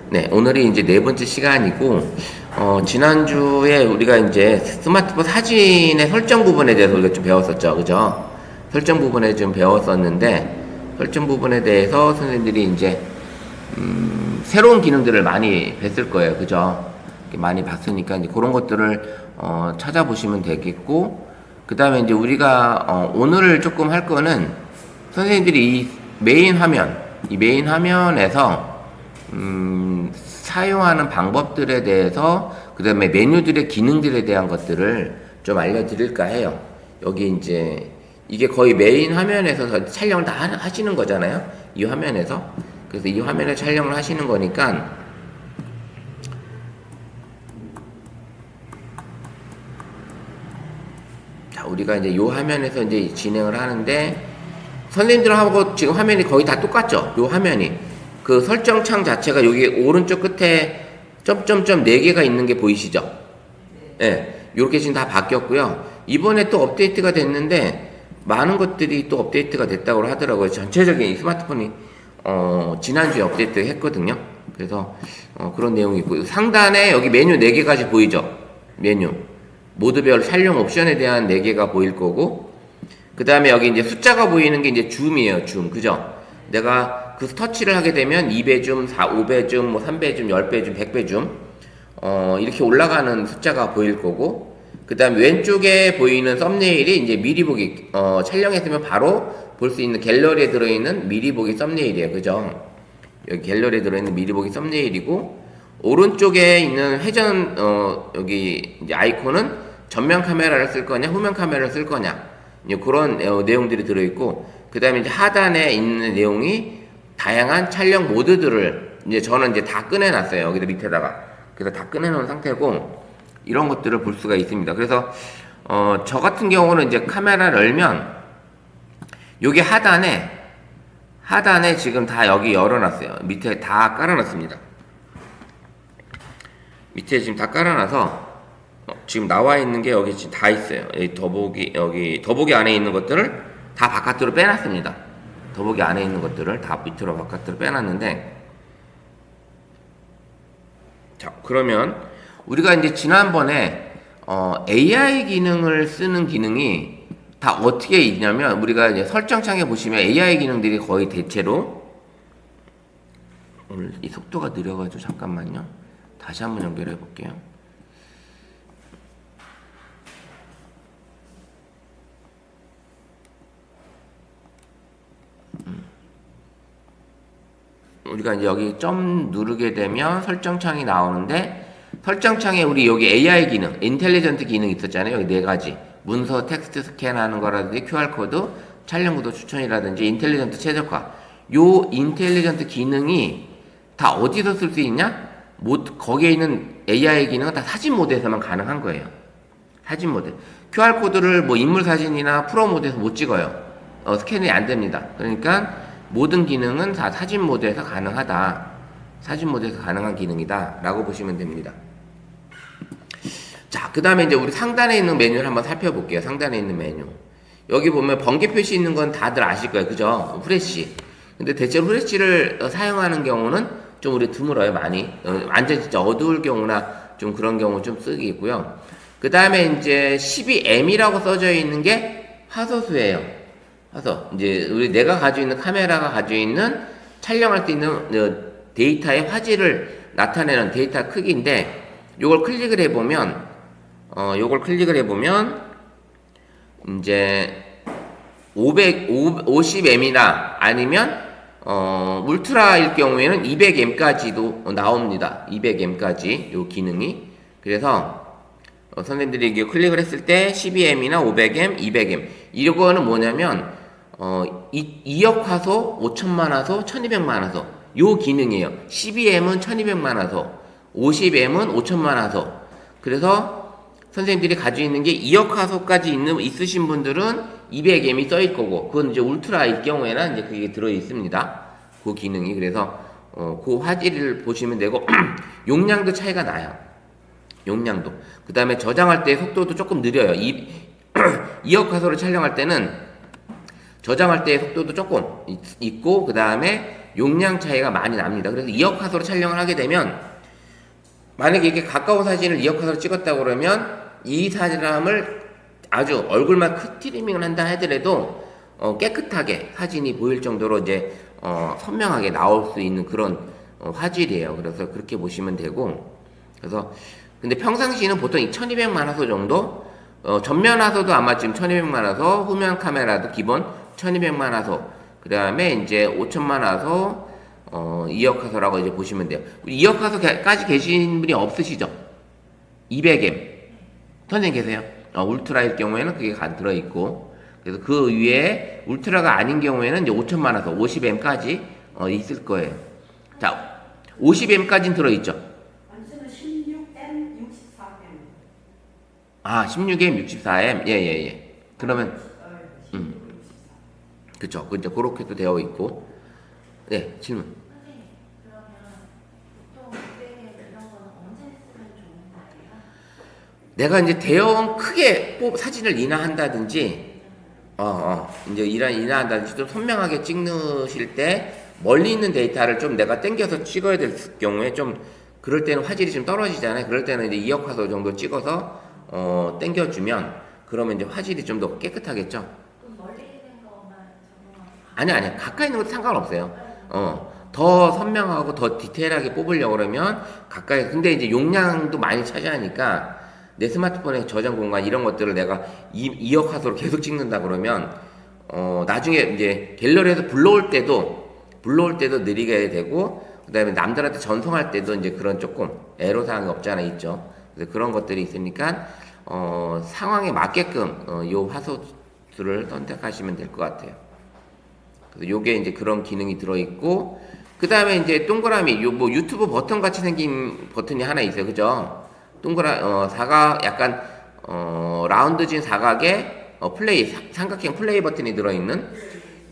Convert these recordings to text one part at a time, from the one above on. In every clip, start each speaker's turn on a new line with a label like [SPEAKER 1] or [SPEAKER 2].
[SPEAKER 1] 네, 오늘이 이제 네 번째 시간이고, 지난주에 우리가 이제 스마트폰 사진의 설정 부분에 대해서 우리가 좀 배웠었죠. 그죠? 설정 부분에 좀 배웠었는데, 설정 부분에 대해서 선생님들이 이제, 새로운 기능들을 많이 뵀을 거예요. 그죠? 많이 봤으니까 이제 그런 것들을, 찾아보시면 되겠고, 그 다음에 이제 우리가, 오늘 조금 할 거는 선생님들이 이 메인 화면에서, 사용하는 방법들에 대해서 그 다음에 메뉴들의 기능들에 대한 것들을 좀 알려드릴까 해요. 여기 이제 이게 거의 메인 화면에서 촬영을 다 하시는 거잖아요. 이 화면에서. 그래서 이 화면에 촬영을 하시는 거니까 자, 우리가 이제 이 화면에서 이제 진행을 하는데 선생님들하고 지금 화면이 거의 다 똑같죠. 이 화면이. 그 설정창 자체가 여기 오른쪽 끝에 점점점 4개가 있는 게 보이시죠? 예. 네, 이렇게 지금 다 바뀌었고요. 이번에 또 업데이트가 됐는데 많은 것들이 또 업데이트가 됐다고 하더라고요. 전체적인 이 스마트폰이 지난주에 업데이트 했거든요. 그래서 그런 내용이 있고 상단에 여기 메뉴 4개까지 보이죠? 메뉴. 모드별 촬영 옵션에 대한 4개가 보일 거고 그 다음에 여기 이제 숫자가 보이는 게 이제 줌이에요. 줌. 그죠? 내가 그 터치를 하게 되면 2배 줌, 5배 줌, 뭐 3배 줌, 10배 줌, 100배 줌 이렇게 올라가는 숫자가 보일 거고 그 다음 왼쪽에 보이는 썸네일이 이제 미리 보기 촬영했으면 바로 볼 수 있는 갤러리에 들어있는 미리 보기 썸네일이에요. 그죠? 여기 갤러리에 들어있는 미리 보기 썸네일이고 오른쪽에 있는 회전 여기 이제 아이콘은 전면 카메라를 쓸 거냐 후면 카메라를 쓸 거냐 그런 내용들이 들어있고 그 다음에 이제 하단에 있는 내용이 다양한 촬영 모드들을 이제 저는 이제 다 꺼내놨어요. 여기다 밑에다가. 그래서 다 꺼내놓은 상태고 이런 것들을 볼 수가 있습니다. 그래서 저 같은 경우는 이제 카메라를 열면 여기 하단에 지금 다 여기 열어놨어요. 밑에 다 깔아놨습니다. 밑에 지금 다 깔아놔서 지금 나와 있는 게 여기 지금 다 있어요. 여기 더보기 안에 있는 것들을 다 바깥으로 빼놨습니다. 더보기 안에 있는 것들을 다 밑으로 바깥으로 빼놨는데 자 그러면 우리가 이제 지난번에 AI 기능을 쓰는 기능이 다 어떻게 있냐면 우리가 이제 설정창에 보시면 AI 기능들이 거의 대체로 오늘 이 속도가 느려가지고 잠깐만요. 다시 한번 연결해 볼게요. 우리가 이제 여기 점 누르게 되면 설정창이 나오는데 설정창에 우리 여기 AI 기능, 인텔리전트 기능 있었잖아요. 여기 4가지. 문서 텍스트 스캔하는 거라든지 QR코드, 촬영 구도 추천이라든지 인텔리전트 최적화. 요 인텔리전트 기능이 다 어디서 쓸 수 있냐? 거기에 있는 AI 기능은 다 사진 모드에서만 가능한 거예요. 사진 모드. QR코드를 뭐 인물 사진이나 프로 모드에서 못 찍어요. 스캔이 안 됩니다. 그러니까 모든 기능은 다 사진 모드에서 가능하다. 사진 모드에서 가능한 기능이다. 라고 보시면 됩니다. 자, 그 다음에 이제 우리 상단에 있는 메뉴를 한번 살펴볼게요. 상단에 있는 메뉴. 여기 보면 번개 표시 있는 건 다들 아실 거예요. 그죠? 후레쉬. 근데 대체로 후레쉬를 사용하는 경우는 좀 우리 드물어요. 많이. 완전 진짜 어두울 경우나 좀 그런 경우 좀 쓰기 있고요. 그 다음에 이제 12M이라고 써져 있는 게 화소수예요. 그래서 이제 내가 가지고 있는 카메라가 가지고 있는 촬영할 수 있는 데이터의 화질을 나타내는 데이터 크기인데 요걸 클릭을 해보면 이제 50M이나 아니면 울트라일 경우에는 200M까지도 나옵니다. 200M까지 요 기능이. 그래서 선생님들이 이게 클릭을 했을 때 12M이나 500M, 200M 이거는 뭐냐면 2억 화소, 5천만 화소, 1200만 화소 요 기능이에요. 12M은 1200만 화소, 50M은 5천만 화소. 그래서 선생님들이 가지고 있는 게 2억 화소까지 있으신 분들은 200M이 써있을 거고 그건 이제 울트라일 경우에는 이제 그게 들어 있습니다. 그 기능이. 그래서 그 화질을 보시면 되고 용량도 차이가 나요. 용량도. 그 다음에 저장할 때 속도도 조금 느려요. 2억 화소를 촬영할 때는 저장할 때의 속도도 조금 있고 그 다음에 용량 차이가 많이 납니다. 그래서 2억 화소로 촬영을 하게 되면 만약에 이렇게 가까운 사진을 2억 화소로 찍었다고 그러면 이 사람을 아주 얼굴만 트리밍을 한다 하더라도 깨끗하게 사진이 보일 정도로 이제 선명하게 나올 수 있는 그런 화질이에요. 그래서 그렇게 보시면 되고, 그래서 근데 평상시는 보통 1200만 화소 정도, 전면 화소도 아마 지금 1200만 화소, 후면 카메라도 기본 1200만 화소, 그 다음에 이제 5000만 화소, 2억 화소라고 이제 보시면 돼요. 2억 화소까지 계신 분이 없으시죠? 200M. 선생님 계세요? 울트라일 경우에는 그게 들어있고, 그래서 그 위에 울트라가 아닌 경우에는 이제 5000만 화소, 50M까지 있을 거예요. 자, 50M까지는 들어있죠? 16M, 64M. 예. 그러면, 그쵸. 이제 그렇게도 되어 있고. 네, 질문.
[SPEAKER 2] 선생님, 그러면 보통 200M 이런 거는 언제 쓰면 좋은 거예요?
[SPEAKER 1] 내가 이제 대형 크게 사진을 인화한다든지, 이제 인화한다든지 좀 선명하게 찍으실 때 멀리 있는 데이터를 좀 내가 당겨서 찍어야 될 경우에 좀 그럴 때는 화질이 좀 떨어지잖아요. 그럴 때는 이제 2억 화소 정도 찍어서 당겨주면 그러면 이제 화질이 좀 더 깨끗하겠죠.
[SPEAKER 2] 좀 멀리 있는 것만
[SPEAKER 1] 아니 가까이 있는 것도 상관없어요. 더 선명하고 더 디테일하게 뽑으려고 그러면 가까이, 근데 이제 용량도 많이 차지하니까 내 스마트폰의 저장 공간 이런 것들을 내가 2억 화소로 계속 찍는다 그러면 나중에 이제 갤러리에서 불러올 때도 느리게 되고, 그 다음에 남들한테 전송할 때도 이제 그런 조금 애로사항이 없지 않아 있죠. 그래서 그런 것들이 있으니까 상황에 맞게끔 요 화소수를 선택하시면 될 것 같아요. 그래서 요게 이제 그런 기능이 들어있고, 그 다음에 이제 동그라미, 뭐 유튜브 버튼 같이 생긴 버튼이 하나 있어요. 그죠? 사각, 약간, 라운드진 사각에, 플레이, 삼각형 플레이 버튼이 들어있는,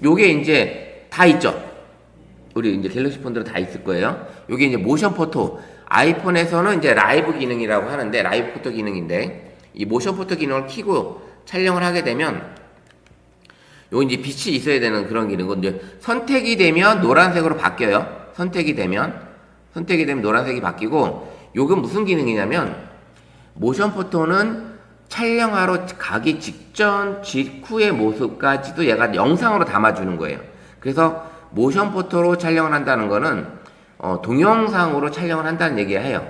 [SPEAKER 1] 요게 이제 다 있죠? 우리 이제 갤럭시 폰들은 다 있을 거예요. 요게 이제 모션 포토. 아이폰에서는 이제 라이브 기능이라고 하는데, 라이브 포토 기능인데, 이 모션 포토 기능을 켜고 촬영을 하게 되면, 요 이제 빛이 있어야 되는 그런 기능은 이제 선택이 되면 노란색으로 바뀌어요. 선택이 되면 노란색이 바뀌고, 요건 무슨 기능이냐면 모션 포토는 촬영하러 가기 직후의 모습까지도 얘가 영상으로 담아주는 거예요. 그래서 모션 포토로 촬영을 한다는 거는 동영상으로 촬영을 한다는 얘기예요.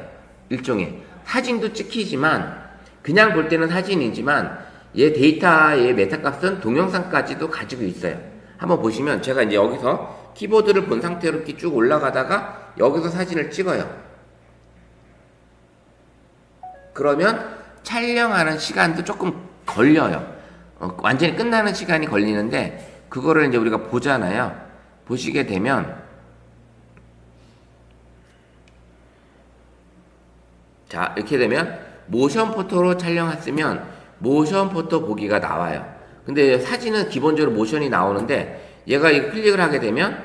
[SPEAKER 1] 일종의 사진도 찍히지만 그냥 볼 때는 사진이지만 얘 데이터의 메타값은 동영상까지도 가지고 있어요. 한번 보시면 제가 이제 여기서 키보드를 본 상태로 이렇게 쭉 올라가다가 여기서 사진을 찍어요. 그러면 촬영하는 시간도 조금 걸려요. 완전히 끝나는 시간이 걸리는데 그거를 이제 우리가 보잖아요. 보시게 되면 자, 이렇게 되면 모션 포토로 촬영했으면 모션 포토 보기가 나와요. 근데 사진은 기본적으로 모션이 나오는데 얘가 이거 클릭을 하게 되면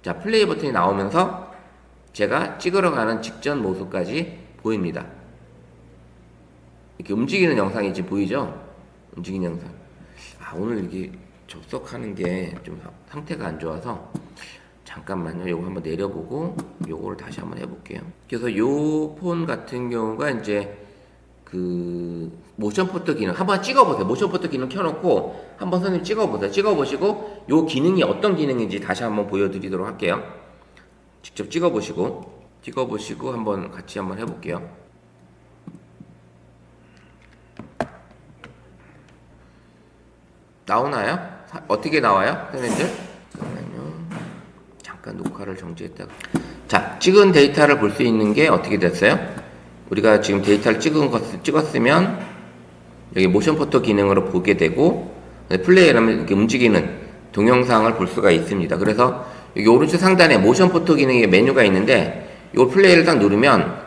[SPEAKER 1] 자, 플레이 버튼이 나오면서 제가 찍으러 가는 직전 모습까지 보입니다. 이렇게 움직이는 영상이 지금 보이죠? 움직이는 영상. 오늘 이게 접속하는 게 좀 상태가 안 좋아서 잠깐만요. 요거 한번 내려보고 요거를 다시 한번 해볼게요. 그래서 요 폰 같은 경우가 이제 그 모션 포토 기능 한번 찍어보세요. 모션 포토 기능 켜놓고 한번 선생님 찍어보세요. 찍어보시고 요 기능이 어떤 기능인지 다시 한번 보여드리도록 할게요. 직접 찍어보시고 한번 같이 한번 해볼게요. 나오나요? 어떻게 나와요? 선생님들? 잠깐만요. 잠깐 녹화를 정지했다가. 자, 찍은 데이터를 볼 수 있는 게 어떻게 됐어요? 우리가 지금 데이터를 찍었으면 여기 모션 포토 기능으로 보게 되고 플레이를 하면 이렇게 움직이는 동영상을 볼 수가 있습니다. 그래서 여기 오른쪽 상단에 모션 포토 기능의 메뉴가 있는데 이 플레이를 딱 누르면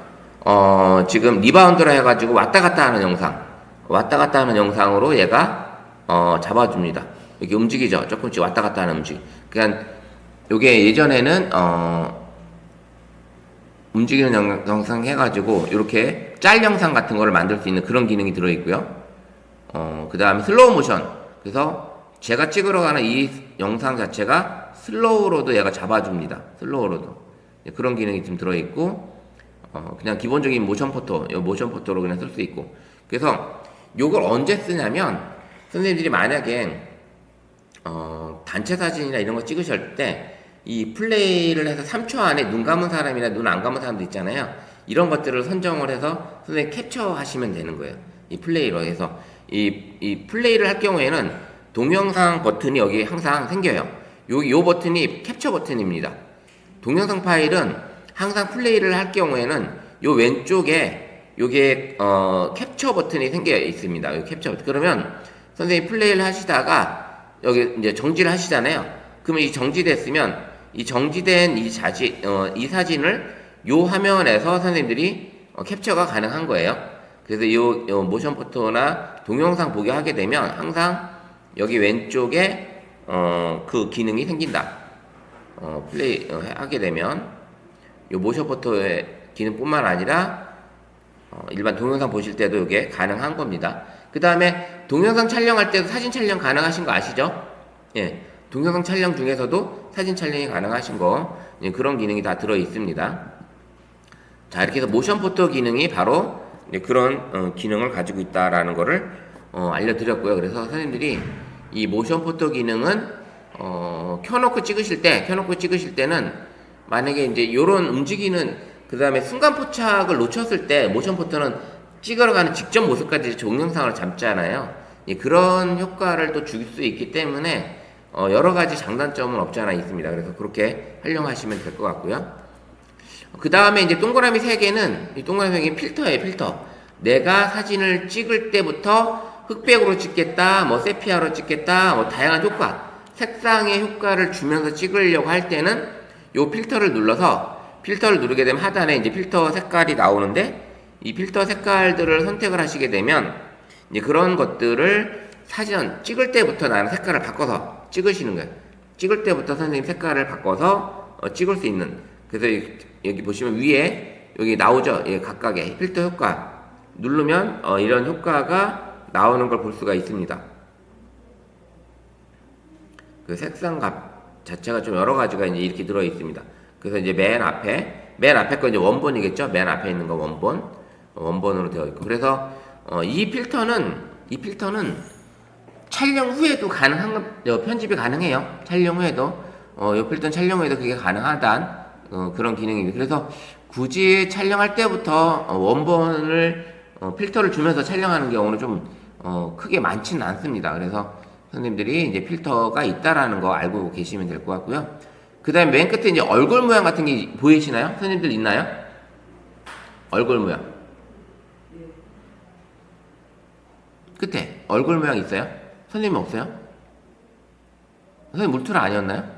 [SPEAKER 1] 지금 리바운드라 해가지고 왔다 갔다 하는 영상으로 얘가 잡아줍니다. 이렇게 움직이죠. 조금씩 왔다 갔다 하는 움직임. 그러니까 요게 예전에는 움직이는 영상 해가지고 이렇게 짤 영상 같은 거를 만들 수 있는 그런 기능이 들어있고요. 그 다음에 슬로우 모션. 그래서 제가 찍으러 가는 이 영상 자체가 슬로우로도 얘가 잡아줍니다. 슬로우로도. 그런 기능이 좀 들어있고, 그냥 기본적인 모션 포토, 모션 포토로 그냥 쓸 수 있고. 그래서 요걸 언제 쓰냐면, 선생님들이 만약에, 단체 사진이나 이런 거 찍으실 때, 이 플레이를 해서 3초 안에 눈 감은 사람이나 눈 안 감은 사람도 있잖아요. 이런 것들을 선정을 해서 선생님 캡처하시면 되는 거예요. 이 플레이로 해서. 이 플레이를 할 경우에는 동영상 버튼이 여기 항상 생겨요. 요 버튼이 캡처 버튼입니다. 동영상 파일은 항상 플레이를 할 경우에는 요 왼쪽에 요게 캡처 버튼이 생겨 있습니다. 요 캡처 버튼. 그러면 선생님 플레이를 하시다가 여기 이제 정지를 하시잖아요. 그러면 이 정지됐으면 이 정지된 이 사진을 요 화면에서 선생님들이 캡처가 가능한 거예요. 그래서 요 모션 포토나 동영상 보게 하게 되면 항상 여기 왼쪽에 그 기능이 생긴다. 플레이 하게 되면 요 모션 포토의 기능뿐만 아니라 일반 동영상 보실 때도 이게 가능한 겁니다. 그 다음에 동영상 촬영할 때도 사진 촬영 가능하신 거 아시죠? 예, 동영상 촬영 중에서도 사진 촬영이 가능하신 거, 예, 그런 기능이 다 들어 있습니다. 자, 이렇게 해서 모션 포토 기능이 바로 그런 기능을 가지고 있다라는 거를 알려드렸고요. 그래서 선생님들이 이 모션 포토 기능은 켜놓고 찍으실 때는 만약에 이제 요런 움직이는 그 다음에 순간 포착을 놓쳤을 때 모션 포토는 찍으러 가는 직전 모습까지 동영상을 잡잖아요. 예, 그런 효과를 또 줄 수 있기 때문에 여러 가지 장단점은 없지 않아 있습니다. 그래서 그렇게 활용하시면 될 것 같고요. 그 다음에 이제 동그라미 3개는, 이 동그라미 3개는 필터예요, 필터. 내가 사진을 찍을 때부터 흑백으로 찍겠다, 뭐 세피아로 찍겠다, 뭐 다양한 효과, 색상의 효과를 주면서 찍으려고 할 때는 요 필터를 눌러서, 필터를 누르게 되면 하단에 이제 필터 색깔이 나오는데, 이 필터 색깔들을 선택을 하시게 되면, 이제 그런 것들을 사진 찍을 때부터 나는 색깔을 바꿔서 찍으시는 거예요. 찍을 때부터 선생님 색깔을 바꿔서 찍을 수 있는. 그래서 여기 보시면 위에 여기 나오죠. 예, 각각의 필터 효과 누르면 이런 효과가 나오는 걸 볼 수가 있습니다. 그 색상값 자체가 좀 여러 가지가 이제 이렇게 들어 있습니다. 그래서 이제 맨 앞에 거 이제 원본이겠죠. 맨 앞에 있는 거 원본으로 되어 있고. 그래서 이 필터는 촬영 후에도 가능한 편집이 가능해요. 촬영 후에도 이 필터는 촬영 후에도 그게 가능하단 그런 기능입니다. 그래서 굳이 촬영할 때부터 원본을 필터를 주면서 촬영하는 경우는 좀 크게 많지는 않습니다. 그래서 선생님들이 이제 필터가 있다라는 거 알고 계시면 될 것 같고요. 그 다음에 맨 끝에 이제 얼굴 모양 같은 게 보이시나요? 선생님들 있나요? 얼굴 모양. 끝에 얼굴 모양 있어요? 선생님 없어요? 선생님 울트라 아니었나요?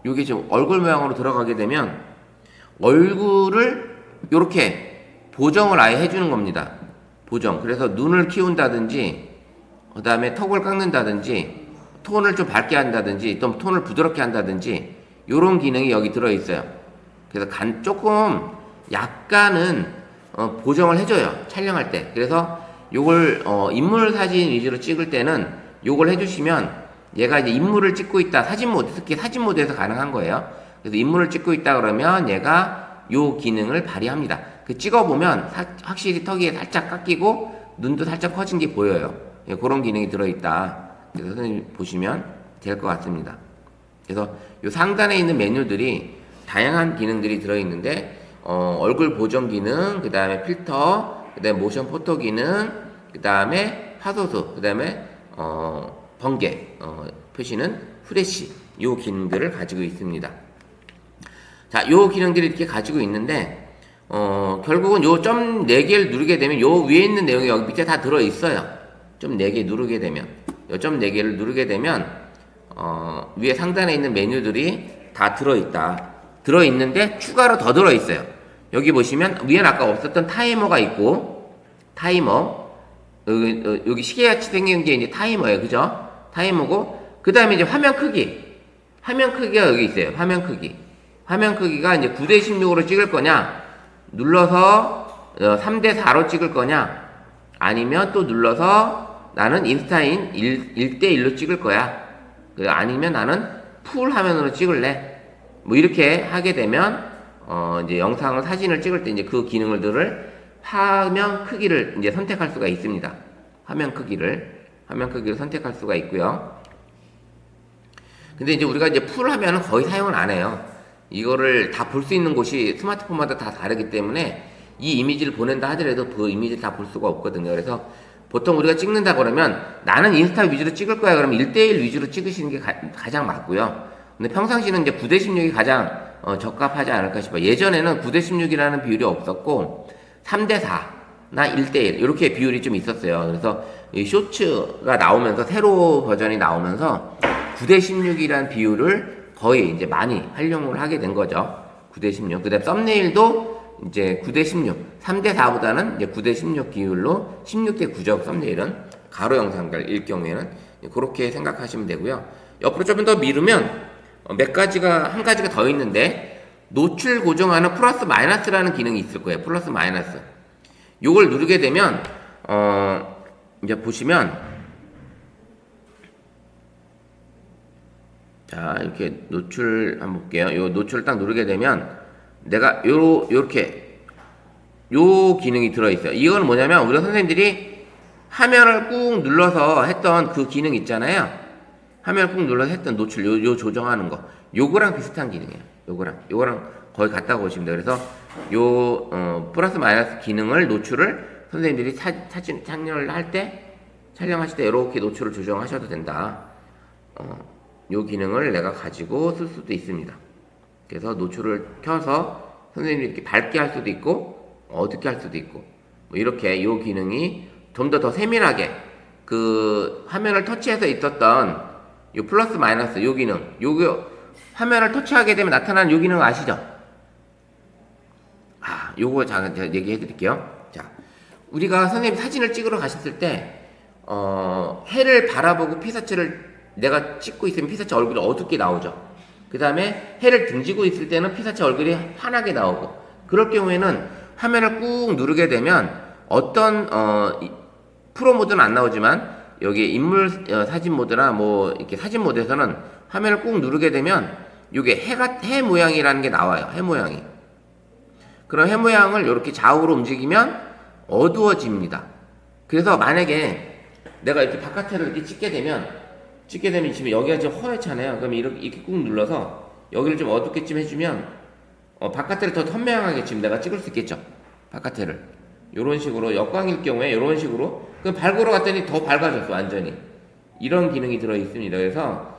[SPEAKER 1] 요게 지금 얼굴 모양으로 들어가게 되면 얼굴을 요렇게 보정을 아예 해주는 겁니다. 보정. 그래서 눈을 키운다든지, 그 다음에 턱을 깎는다든지, 톤을 좀 밝게 한다든지, 또 톤을 부드럽게 한다든지, 요런 기능이 여기 들어있어요. 그래서 조금 약간은 보정을 해줘요. 촬영할 때. 그래서 요걸 인물 사진 위주로 찍을 때는 요걸 해주시면 얘가 이제 인물을 찍고 있다. 사진 모드, 특히 사진 모드에서 가능한 거예요. 그래서 인물을 찍고 있다 그러면 얘가 요 기능을 발휘합니다. 그 찍어보면 확실히 턱이 살짝 깎이고 눈도 살짝 커진 게 보여요. 예, 그런 기능이 들어있다. 그래서 선생님 보시면 될 것 같습니다. 그래서 요 상단에 있는 메뉴들이 다양한 기능들이 들어있는데 얼굴 보정 기능, 그 다음에 필터, 그 다음에 모션 포토 기능, 그 다음에 파소수, 그 다음에 번개 표시는 프레시, 요 기능들을 가지고 있습니다. 자, 요 기능들이 이렇게 가지고 있는데 결국은 요 점 4개를 누르게 되면 요 위에 있는 내용이 여기 밑에 다 들어 있어요. 점 4개 누르게 되면 요 점 4개를 누르게 되면 위에 상단에 있는 메뉴들이 다 들어 있다. 들어 있는데 추가로 더 들어 있어요. 여기 보시면 위엔 아까 없었던 타이머가 있고, 타이머 여기 시계같이 생긴 게 이제 타이머예요. 그죠? 타이머고, 그 다음에 이제 화면 크기가 여기 있어요. 화면 크기가 이제 9:16으로 찍을 거냐, 눌러서 3:4로 찍을 거냐, 아니면 또 눌러서 나는 인스타인 1:1로 찍을 거야. 아니면 나는 풀 화면으로 찍을래. 뭐 이렇게 하게 되면 이제 영상을 사진을 찍을 때 이제 그 기능들을 화면 크기를 이제 선택할 수가 있습니다. 화면 크기를 선택할 수가 있고요. 근데 이제 우리가 이제 풀 화면은 거의 사용을 안 해요. 이거를 다 볼 수 있는 곳이 스마트폰마다 다 다르기 때문에 이 이미지를 보낸다 하더라도 그 이미지를 다 볼 수가 없거든요. 그래서 보통 우리가 찍는다 그러면 나는 인스타 위주로 찍을 거야 그러면 1대1 위주로 찍으시는 게 가장 맞고요. 근데 평상시는 이제 9대16이 가장 적합하지 않을까 싶어요. 예전에는 9대16이라는 비율이 없었고 3대4나 1대1 이렇게 비율이 좀 있었어요. 그래서 이 쇼츠가 나오면서 새로 버전이 나오면서 9대16이라는 비율을 거의 이제 많이 활용을 하게 된 거죠. 9대16. 그 다음 썸네일도 이제 9대16, 3대4보다는 이제 9대16 비율로 16대9죠. 썸네일은 가로 영상일 경우에는 그렇게 생각하시면 되고요. 옆으로 좀 더 미루면 한 가지가 더 있는데 노출 고정하는 플러스 마이너스라는 기능이 있을 거예요. 플러스 마이너스. 요걸 누르게 되면 이제 보시면 자 이렇게 노출 한번 볼게요. 요 노출 딱 누르게 되면 내가 요렇게 요 기능이 들어있어요. 이건 뭐냐면 우리 선생님들이 화면을 꾹 눌러서 했던 그 기능 있잖아요. 화면을 꾹 눌러서 했던 노출 요 조정하는 거 요거랑 비슷한 기능이에요. 요거랑 거의 같다고 보시면 돼요. 그래서 요 플러스 마이너스 기능을 노출을 선생님들이 사진 촬영하실 때 이렇게 노출을 조정하셔도 된다. 요 기능을 내가 가지고 쓸 수도 있습니다. 그래서 노출을 켜서 선생님이 이렇게 밝게 할 수도 있고 어둡게 할 수도 있고 뭐 이렇게 요 기능이 좀 더 세밀하게 그 화면을 터치해서 있었던 요 플러스 마이너스 요 기능 요거 화면을 터치하게 되면 나타나는 요 기능 아시죠? 요거 제가 얘기해 드릴게요. 자, 우리가 선생님 사진을 찍으러 가셨을 때 해를 바라보고 피사체를 내가 찍고 있으면 피사체 얼굴이 어둡게 나오죠. 그 다음에 해를 등지고 있을 때는 피사체 얼굴이 환하게 나오고 그럴 경우에는 화면을 꾹 누르게 되면 어떤 프로 모드는 안 나오지만 여기 인물 사진 모드나 뭐 이렇게 사진 모드에서는 화면을 꾹 누르게 되면 이게 해 모양이라는 게 나와요. 해 모양이. 그럼 해 모양을 이렇게 좌우로 움직이면 어두워집니다. 그래서 만약에 내가 이렇게 바깥에를 이렇게 찍게 되면 지금 여기가 좀 허옇잖아요. 그럼 이렇게 꾹 눌러서 여기를 좀 어둡게 좀 해주면 바깥에를 더 선명하게 지금 내가 찍을 수 있겠죠. 바깥에를 요런 식으로 역광일 경우에 요런 식으로 그럼 밝으러 갔더니 더 밝아졌어 완전히. 이런 기능이 들어 있습니다. 그래서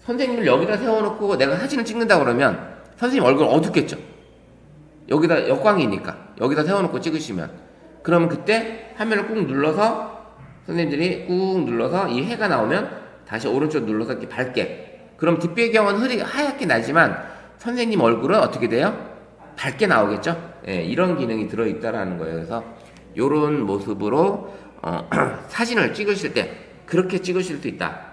[SPEAKER 1] 선생님을 여기다 세워놓고 내가 사진을 찍는다 그러면 선생님 얼굴 어둡겠죠. 여기다 역광이니까 여기다 세워놓고 찍으시면 그러면 그때 화면을 꾹 눌러서 선생님들이 꾹 눌러서 이 해가 나오면 다시 오른쪽 눌러서 이렇게 밝게 그럼 뒷배경은 하얗게 나지만 선생님 얼굴은 어떻게 돼요? 밝게 나오겠죠? 예, 이런 기능이 들어있다라는 거예요. 그래서 요런 모습으로 사진을 찍으실 때 그렇게 찍으실 수 있다.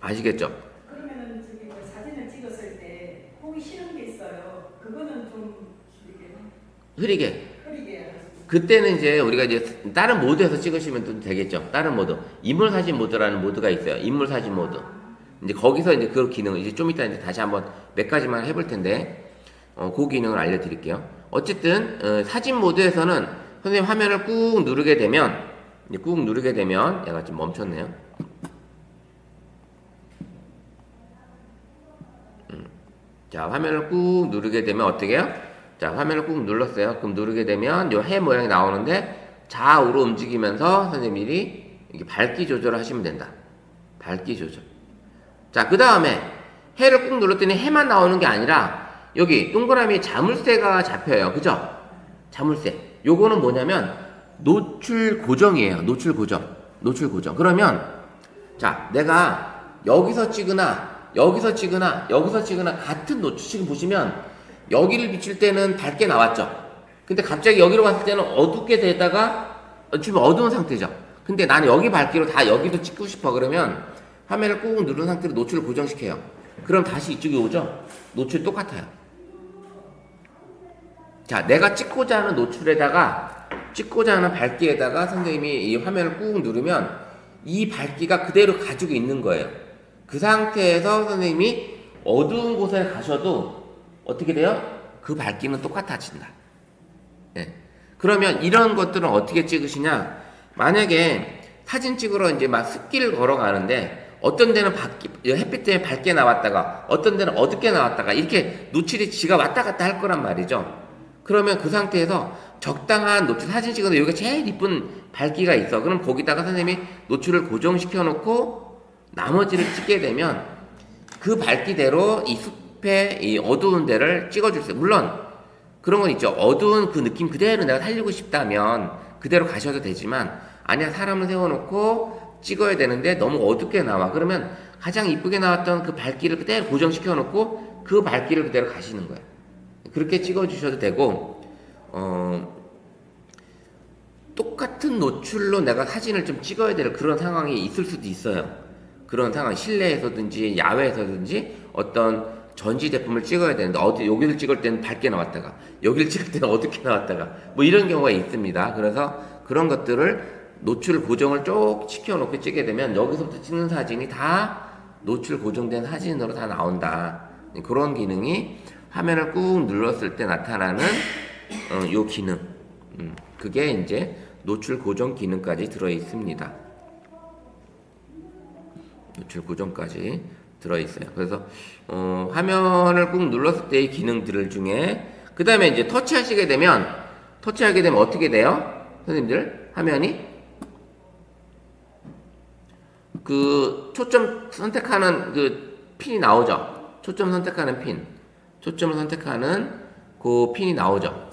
[SPEAKER 1] 아시겠죠?
[SPEAKER 3] 그러면은 저기 사진을 찍었을 때 보기 싫은 게 있어요. 그거는 좀
[SPEAKER 1] 흐리게.
[SPEAKER 3] 흐리게.
[SPEAKER 1] 그때는 이제 우리가 이제 다른 모드에서 찍으시면 또 되겠죠. 다른 모드. 인물 사진 모드라는 모드가 있어요. 인물 사진 모드. 이제 거기서 이제 그 기능을 이제 좀 이따 이제 다시 한번 몇 가지만 해볼 텐데, 그 기능을 알려드릴게요. 어쨌든, 사진 모드에서는 선생님 화면을 꾹 누르게 되면, 이제 꾹 누르게 되면, 얘가 지금 멈췄네요. 자, 화면을 꾹 누르게 되면 어떻게 해요? 자, 화면을 꾹 눌렀어요. 그럼 누르게 되면 요 해 모양이 나오는데 좌우로 움직이면서 선생님이 이렇게 밝기 조절을 하시면 된다. 밝기 조절. 자, 그 다음에 해를 꾹 눌렀더니 해만 나오는 게 아니라 여기 동그라미 자물쇠가 잡혀요. 그죠? 자물쇠. 요거는 뭐냐면 노출 고정이에요. 노출 고정. 노출 고정. 그러면 자, 내가 여기서 찍으나 여기서 찍으나 같은 노출 지금 보시면 여기를 비칠 때는 밝게 나왔죠. 근데 갑자기 여기로 갔을 때는 어둡게 되다가 지금 어두운 상태죠. 근데 나는 여기 밝기로 다 여기도 찍고 싶어. 그러면 화면을 꾹 누른 상태로 노출을 고정시켜요. 그럼 다시 이쪽에 오죠. 노출이 똑같아요. 자, 내가 찍고자 하는 노출에다가 찍고자 하는 밝기에다가 선생님이 이 화면을 꾹 누르면 이 밝기가 그대로 가지고 있는 거예요. 그 상태에서 선생님이 어두운 곳에 가셔도 어떻게 돼요? 그 밝기는 똑같아진다. 예. 그러면 이런 것들은 어떻게 찍으시냐? 만약에 사진 찍으러 이제 막 숲길을 걸어가는데 어떤 데는 햇빛 때문에 밝게 나왔다가 어떤 데는 어둡게 나왔다가 이렇게 노출이 지가 왔다 갔다 할 거란 말이죠. 그러면 그 상태에서 적당한 노출 사진 찍어도 여기가 제일 이쁜 밝기가 있어. 그럼 거기다가 선생님이 노출을 고정시켜 놓고 나머지를 찍게 되면 그 밝기대로 이 숲의 이 어두운 데를 찍어줄 수 있어요. 물론 그런 건 있죠. 어두운 그 느낌 그대로 내가 살리고 싶다면 그대로 가셔도 되지만 아니야, 사람을 세워놓고 찍어야 되는데 너무 어둡게 나와. 그러면 가장 이쁘게 나왔던 그 밝기를 그대로 고정시켜 놓고 그 밝기를 그대로 가시는 거예요. 그렇게 찍어주셔도 되고, 똑같은 노출로 내가 사진을 좀 찍어야 될 그런 상황이 있을 수도 있어요. 그런 상황, 실내에서든지 야외에서든지 어떤 전시 제품을 찍어야 되는데 여기를 찍을 때는 밝게 나왔다가 여기를 찍을 때는 어둡게 나왔다가 뭐 이런 경우가 있습니다. 그래서 그런 것들을 노출 고정을 쭉 시켜놓고 찍게 되면 여기서부터 찍는 사진이 다 노출 고정된 사진으로 다 나온다. 그런 기능이 화면을 꾹 눌렀을 때 나타나는 요 기능, 그게 이제 노출 고정 기능까지 들어 있습니다. 노출 고정까지 들어 있어요. 그래서 화면을 꾹 눌렀을 때의 기능들 중에 그 다음에 이제 터치하게 되면 어떻게 돼요? 선생님들 화면이 그 초점 선택하는 그 핀이 나오죠. 초점 선택하는 핀, 초점을 선택하는 그 핀이 나오죠.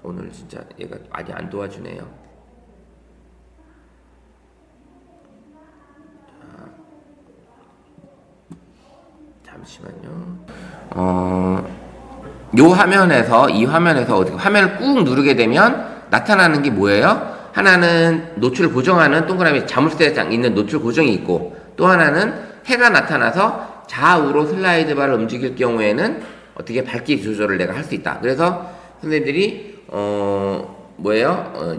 [SPEAKER 1] 오늘 진짜 얘가 많이 안 도와주네요. 자, 잠시만요. 요 화면에서 이 화면에서 어떻게 화면을 꾹 누르게 되면 나타나는 게 뭐예요? 하나는 노출 고정하는 동그라미 자물쇠에 있는 노출 고정이 있고, 또 하나는 해가 나타나서 좌우로 슬라이드 바를 움직일 경우에는 어떻게 밝기 조절을 내가 할 수 있다. 그래서 선생님들이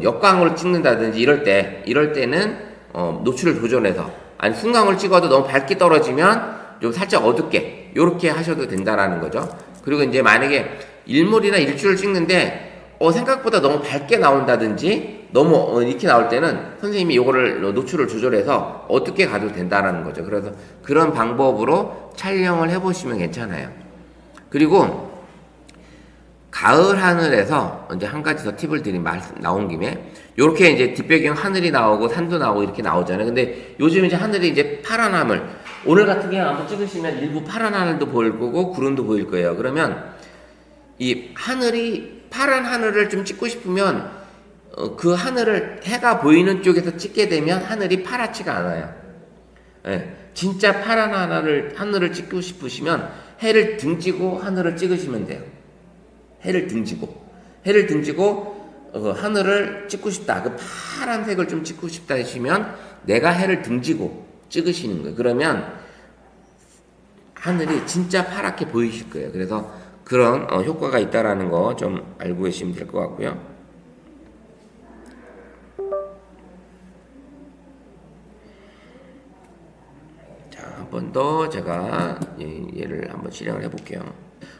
[SPEAKER 1] 역광으로 찍는다든지 이럴 때는 노출을 조절해서, 아니 순광을 찍어도 너무 밝게 떨어지면 좀 살짝 어둡게 요렇게 하셔도 된다라는 거죠. 그리고 이제 만약에 일몰이나 일출을 찍는데 생각보다 너무 밝게 나온다든지 너무 이렇게 나올 때는 선생님이 요거를 노출을 조절해서 어둡게 가도 된다라는 거죠. 그래서 그런 방법으로 촬영을 해보시면 괜찮아요. 그리고 가을 하늘에서 이제 한 가지 더 팁을 나온 김에 요렇게 이제 뒷배경 하늘이 나오고 산도 나오고 이렇게 나오잖아요. 근데 요즘 이제 하늘이 이제 파란 하늘, 오늘 같은 경우 한번 찍으시면 일부 파란 하늘도 보일 거고 구름도 보일 거예요. 그러면 이 파란 하늘을 좀 찍고 싶으면 그 하늘을 해가 보이는 쪽에서 찍게 되면 하늘이 파랗지가 않아요. 예, 진짜 파란 하늘을 찍고 싶으시면 해를 등지고 하늘을 찍으시면 돼요. 해를 등지고 하늘을 찍고 싶다. 그 파란색을 좀 찍고 싶다 하시면 내가 해를 등지고 찍으시는 거예요. 그러면 하늘이 진짜 파랗게 보이실 거예요. 그래서 그런 효과가 있다라는 거 좀 알고 계시면 될 것 같고요. 자, 한 번 더 제가 얘를 한번 실행을 해볼게요.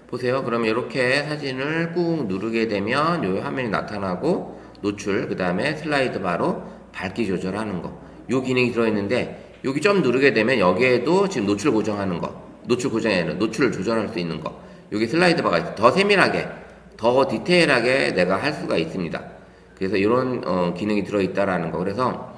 [SPEAKER 1] 보세요. 그러면 이렇게 사진을 꾹 누르게 되면 요 화면이 나타나고 노출, 그 다음에 슬라이드 바로 밝기 조절하는 거, 요 기능이 들어있는데 여기 좀 누르게 되면 여기에도 지금 노출 고정하는 거, 노출 고정이 아니라 노출을 조절할 수 있는 거, 여기 슬라이드 바가 있어요. 더 세밀하게, 더 디테일하게 내가 할 수가 있습니다. 그래서 이런 기능이 들어있다라는 거. 그래서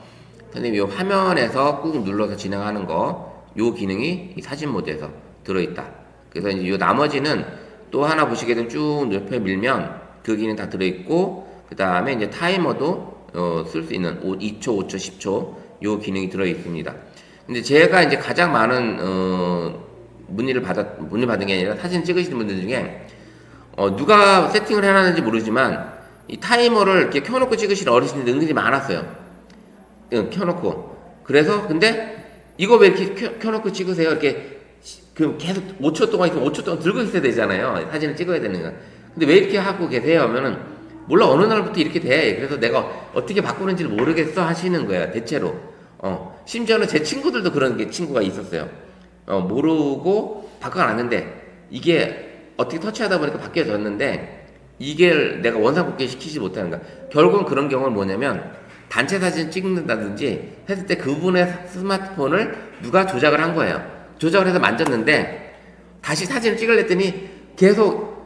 [SPEAKER 1] 선생님이 요 화면에서 꾹 눌러서 진행하는 거, 요 기능이 이 사진 모드에서 들어있다. 그래서 이제 요 나머지는 또 하나 보시게 되면 쭉 옆에 밀면 그 기능 다 들어있고, 그 다음에 이제 타이머도 쓸 수 있는 2초, 5초, 10초 요 기능이 들어있습니다. 근데 제가 이제 가장 많은 문의를 받은 게 아니라 사진 찍으시는 분들 중에 누가 세팅을 해놨는지 모르지만 이 타이머를 이렇게 켜놓고 찍으시는 어르신들이 은근히 많았어요. 켜놓고. 그래서 근데 이거 왜 이렇게 켜놓고 찍으세요? 이렇게 계속 5초 동안 있으면 5초 동안 들고 있어야 되잖아요. 사진을 찍어야 되는 거. 근데 왜 이렇게 하고 계세요? 하면은 몰라 어느 날부터 이렇게 돼. 그래서 내가 어떻게 바꾸는지를 모르겠어 하시는 거예요. 대체로. 심지어는 제 친구들도 그런 게 친구가 있었어요. 모르고 바꿔놨는데 이게 어떻게 터치하다 보니까 바뀌어졌는데 이게 내가 원상복귀 시키지 못하는 거야. 결국은 그런 경우는 뭐냐면 단체 사진 찍는다든지 했을 때 그분의 스마트폰을 누가 조작을 한 거예요. 조작을 해서 만졌는데 다시 사진을 찍으랬더니 계속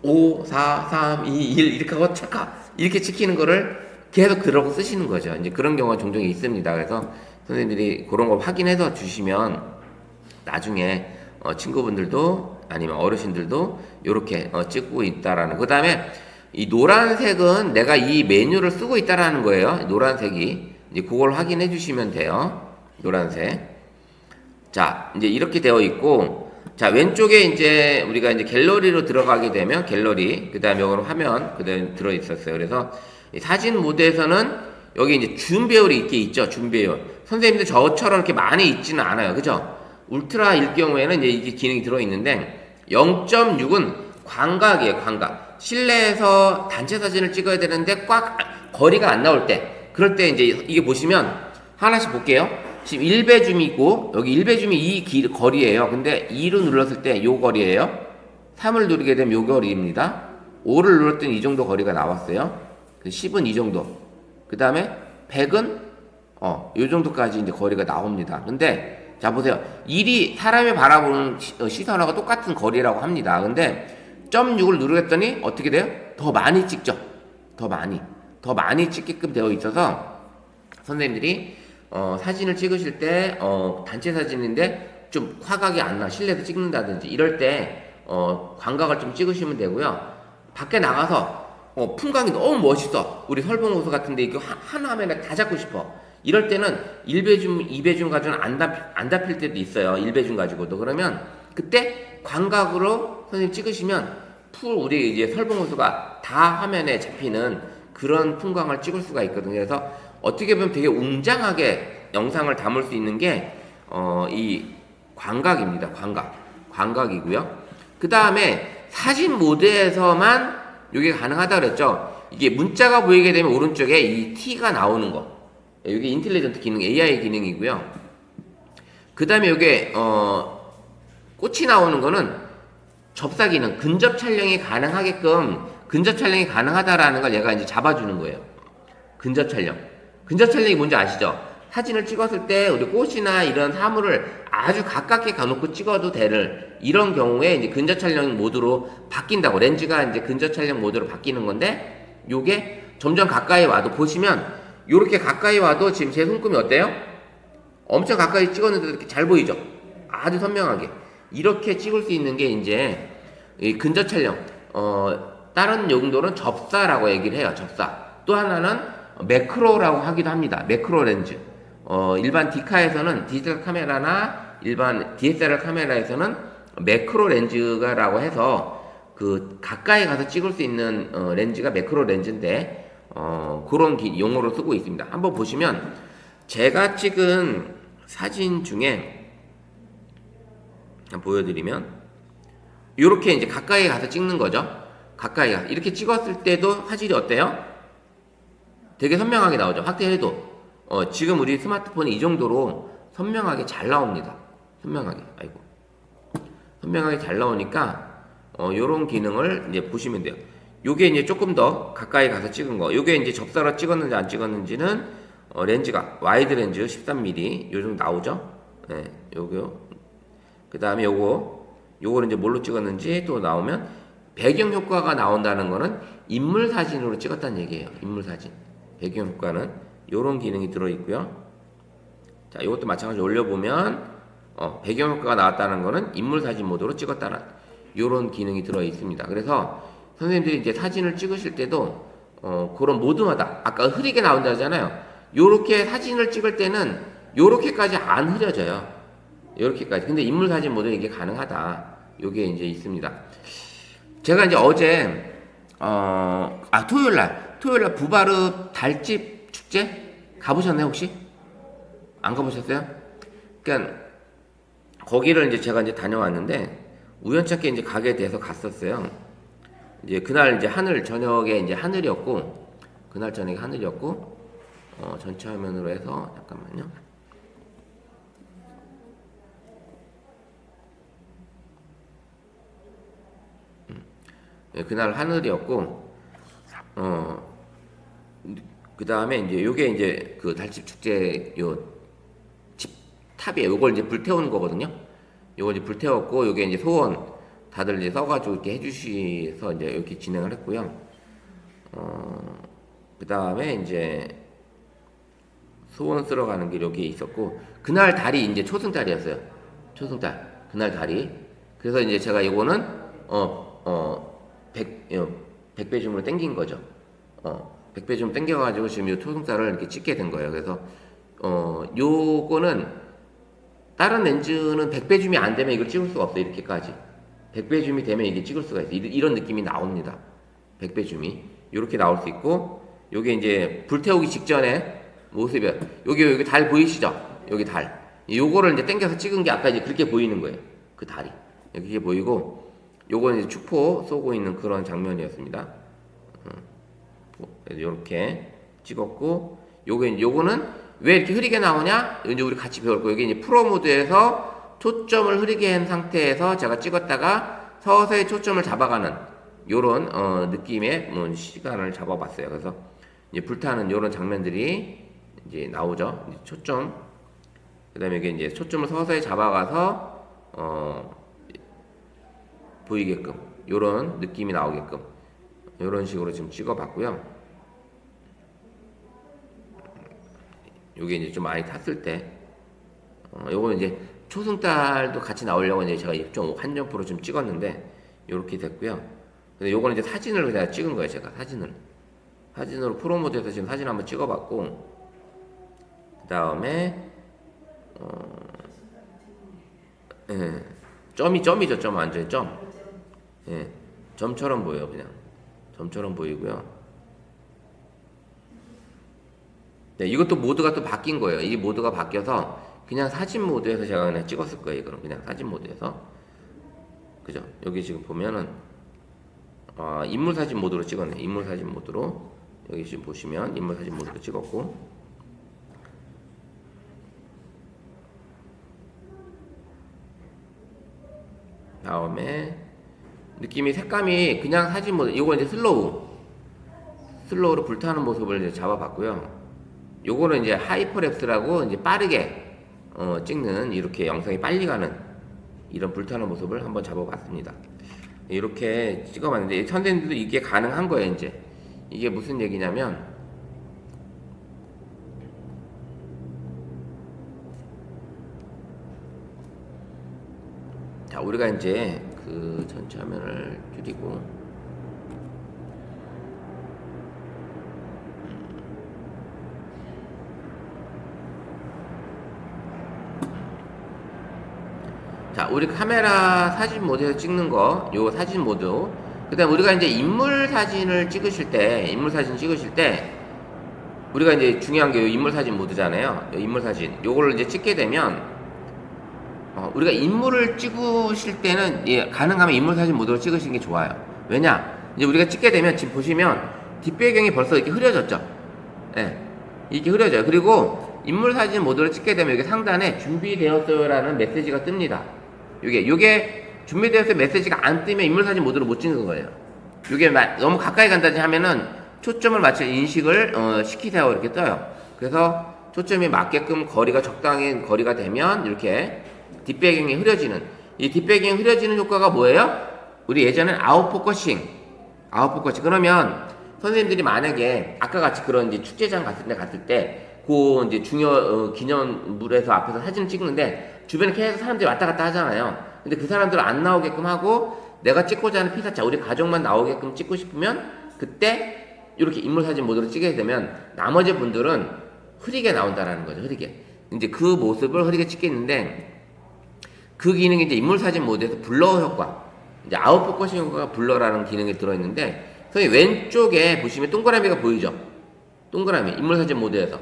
[SPEAKER 1] 5, 4, 3, 2, 1 이렇게 하고 찰칵 이렇게 찍히는 거를 계속 그러고 쓰시는 거죠. 이제 그런 경우가 종종 있습니다. 그래서 선생님들이 그런 거 확인해서 주시면 나중에 친구분들도 아니면 어르신들도 이렇게 찍고 있다라는. 그 다음에 이 노란색은 내가 이 메뉴를 쓰고 있다라는 거예요. 노란색이 이제 그걸 확인해 주시면 돼요. 노란색. 자, 이제 이렇게 되어 있고, 자 왼쪽에 이제 우리가 이제 갤러리로 들어가게 되면 갤러리, 그 다음에 여기는 화면 그대로 들어 있었어요. 그래서 사진 모드에서는 여기 이제 줌 배열이 이렇게 있죠. 줌 배열. 선생님들 저처럼 이렇게 많이 있지는 않아요. 그죠? 울트라일 경우에는 이제 이게 기능이 들어 있는데 0.6은 광각이에요. 광각. 실내에서 단체 사진을 찍어야 되는데 꽉 거리가 안 나올 때, 그럴 때 이제 이게 보시면 하나씩 볼게요. 지금 1배 줌이고 여기 1배 줌이 이 거리예요. 근데 2로 눌렀을 때 요 거리예요. 3을 누르게 되면 요 거리입니다. 5를 눌렀더니 이 정도 거리가 나왔어요. 10은 이 정도. 그 다음에 100은 요 정도까지 이제 거리가 나옵니다. 근데 자 보세요. 1이 사람이 바라보는 시선하고 똑같은 거리라고 합니다. 근데 0.6을 누르겠더니 어떻게 돼요? 더 많이 찍죠. 더 많이 찍게끔 되어 있어서 선생님들이 사진을 찍으실 때 단체 사진인데 좀 화각이 안 나, 실내에서 찍는다든지 이럴 때 광각을 좀 찍으시면 되고요. 밖에 나가서 풍광이 너무 멋있어. 우리 설봉호수 같은데 이거 한 화면에 다 잡고 싶어. 이럴 때는 1배 줌, 2배 줌 가지고는 안 잡힐 때도 있어요. 1배 줌 가지고도. 그러면 그때 광각으로 선생님 찍으시면 우리 이제 설봉호수가 다 화면에 잡히는 그런 풍광을 찍을 수가 있거든요. 그래서 어떻게 보면 되게 웅장하게 영상을 담을 수 있는 게 이 광각입니다. 광각이고요. 그 다음에 사진 모드에서만 이게 가능하다 그랬죠. 이게 문자가 보이게 되면 오른쪽에 이 T가 나오는 거. 이게 인텔리전트 기능, AI 기능이고요. 그 다음에 이게 꽃이 나오는 거는 접사 기능, 근접 촬영이 가능하게끔 근접 촬영이 가능하다라는 걸 얘가 이제 잡아주는 거예요. 근접 촬영이 뭔지 아시죠? 사진을 찍었을 때 우리 꽃이나 이런 사물을 아주 가깝게 가놓고 찍어도 되는 이런 경우에 이제 근접 촬영 모드로 바뀐다고. 렌즈가 이제 근접 촬영 모드로 바뀌는 건데 요게 점점 가까이 와도 보시면 요렇게 가까이 와도 지금 제 손금이 어때요? 엄청 가까이 찍었는데도 이렇게 잘 보이죠? 아주 선명하게. 이렇게 찍을 수 있는 게 이제 이 근접 촬영. 다른 용도는 접사라고 얘기를 해요. 접사. 또 하나는 매크로라고 하기도 합니다. 매크로 렌즈. 일반 디카에서는 디지털 카메라나 일반 DSLR 카메라에서는 매크로 렌즈가라고 해서 그 가까이 가서 찍을 수 있는 렌즈가 매크로 렌즈인데 그런 용어로 쓰고 있습니다. 한번 보시면 제가 찍은 사진 중에 한번 보여드리면 이렇게 이제 가까이 가서 찍는 거죠. 가까이 가서 이렇게 찍었을 때도 화질이 어때요? 되게 선명하게 나오죠. 확대해도 지금 우리 스마트폰이 이 정도로 선명하게 잘 나옵니다. 선명하게 잘 나오니까 요런 기능을 이제 보시면 돼요. 요게 이제 조금 더 가까이 가서 찍은 거. 요게 이제 접사로 찍었는지 안 찍었는지는 렌즈가 와이드 렌즈 13mm 요 정도 나오죠. 네, 요거. 그 다음에 요거는 이제 뭘로 찍었는지 또 나오면 배경 효과가 나온다는 거는 인물 사진으로 찍었다는 얘기예요. 인물 사진. 배경 효과는 요런 기능이 들어 있고요. 자, 이것도 마찬가지로 올려보면 배경 효과가 나왔다는 거는 인물 사진 모드로 찍었다는 요런 기능이 들어 있습니다. 그래서 선생님들이 이제 사진을 찍으실 때도 그런 모드마다 아까 흐리게 나온다 하잖아요. 요렇게 사진을 찍을 때는 요렇게까지 안 흐려져요. 요렇게까지. 근데 인물 사진 모드는 이게 가능하다. 요게 이제 있습니다. 제가 이제 어제 토요일날 부바르 달집 축제 가보셨나요 혹시? 안 가보셨어요? 그러니까 거기를 이제 제가 이제 다녀왔는데 우연찮게 이제 가게 돼서 갔었어요. 이제 그날 이제 저녁에 이제 하늘이었고, 그날 저녁에 하늘이었고, 전체 화면으로 해서, 잠깐만요. 예, 그날 하늘이었고, 그 다음에 이제 요게 이제 그 달집 축제 요 집 탑이에요. 요걸 이제 불태우는 거거든요. 요걸 이제 불태웠고, 요게 이제 소원 다들 이제 써가지고 이렇게 해주셔서 이제 이렇게 진행을 했고요. 그 다음에 이제 소원 쓰러 가는 게 여기에 있었고, 그날 달이 이제 초승달이었어요. 초승달. 그날 달이. 그래서 이제 제가 요거는, 100배줌으로 땡긴 거죠. 100배줌 땡겨가지고 지금 요 초승달을 이렇게 찍게 된 거예요. 그래서, 요거는, 다른 렌즈는 100배줌이 안 되면 이걸 찍을 수가 없어요. 이렇게까지. 100배줌이 되면 이게 찍을 수가 있어요. 이런 느낌이 나옵니다. 100배줌이. 요렇게 나올 수 있고, 요게 이제 불태우기 직전에 모습이에요. 여기 달 보이시죠? 여기 달. 요거를 이제 당겨서 찍은 게 아까 이제 그렇게 보이는 거예요. 그 달이. 이렇게 보이고, 요거는 이제 축포 쏘고 있는 그런 장면이었습니다. 요렇게 찍었고, 요거는 왜 이렇게 흐리게 나오냐? 이제 우리 같이 배울 거예요. 여기 이제 프로 모드에서 초점을 흐리게 한 상태에서 제가 찍었다가 서서히 초점을 잡아가는 요런 느낌의 시간을 잡아봤어요. 그래서 이제 불타는 요런 장면들이 이제 나오죠. 이제 초점. 그다음에 이게 이제 초점을 서서히 잡아가서 보이게끔 요런 느낌이 나오게끔 요런 식으로 지금 찍어봤고요. 요게 이제 좀 많이 탔을 때, 요거는 이제 초승달도 같이 나오려고 이제 제가 좀 한점프로 좀 찍었는데, 요렇게 됐고요. 근데 요거는 이제 사진을 그냥 찍은 거예요, 제가. 사진으로 프로모드에서 지금 사진 한번 찍어봤고, 그 다음에, 예, 점이죠, 점, 완전히 점. 예, 점처럼 보여요, 그냥. 점처럼 보이고요. 네, 이것도 모드가 또 바뀐 거예요. 이 모드가 바뀌어서 그냥 사진 모드에서 제가 그냥 찍었을 거예요. 이거는 그냥 사진 모드에서. 그죠? 여기 지금 보면은 인물 사진 모드로 찍었네. 인물 사진 모드로. 여기 지금 보시면 인물 사진 모드로 찍었고. 다음에 느낌이 색감이 그냥 사진 모드. 이거 이제 슬로우로 불타는 모습을 이제 잡아봤고요. 요거는 이제 하이퍼랩스라고 이제 빠르게 찍는 이렇게 영상이 빨리 가는 이런 불타는 모습을 한번 잡아봤습니다. 이렇게 찍어봤는데 선생님들도 이게 가능한 거예요. 이제 이게 무슨 얘기냐면 자 우리가 이제 그 전체 화면을 줄이고 자, 우리 카메라 사진 모드에서 찍는 거, 요 사진 모드. 그 다음 우리가 이제 인물 사진 찍으실 때, 우리가 이제 중요한 게 요 인물 사진 모드잖아요. 요 인물 사진. 요거를 이제 찍게 되면, 우리가 인물을 찍으실 때는, 예, 가능하면 인물 사진 모드로 찍으시는 게 좋아요. 왜냐? 이제 우리가 찍게 되면, 지금 보시면, 뒷배경이 벌써 이렇게 흐려졌죠? 예. 이렇게 흐려져요. 그리고, 인물 사진 모드로 찍게 되면, 여기 상단에 준비되었어요라는 메시지가 뜹니다. 요게 준비되어서 메시지가 안 뜨면 인물사진 모드로 못 찍는 거예요. 요게 너무 가까이 간다지 하면은 초점을 맞출 인식을 시키세요 이렇게 떠요. 그래서 초점이 맞게끔 거리가 적당히 거리가 되면 이렇게 뒷배경이 흐려지는 이 뒷배경이 흐려지는 효과가 뭐예요? 우리 예전엔 아웃포커싱 그러면 선생님들이 만약에 아까 같이 그런 이제 축제장 갔을 때 그 이제 기념물에서 앞에서 사진을 찍는데 주변에 계속 사람들이 왔다 갔다 하잖아요. 근데 그 사람들 안 나오게끔 하고 내가 찍고자 하는 피사차 우리 가족만 나오게끔 찍고 싶으면 그때 이렇게 인물 사진 모드로 찍게 되면 나머지 분들은 흐리게 나온다라는 거죠. 흐리게. 이제 그 모습을 흐리게 찍겠는데 그 기능이 이제 인물 사진 모드에서 블러 효과, 이제 아웃포커싱 효과가 블러라는 기능이 들어있는데 선생님 왼쪽에 보시면 동그라미가 보이죠? 동그라미 인물 사진 모드에서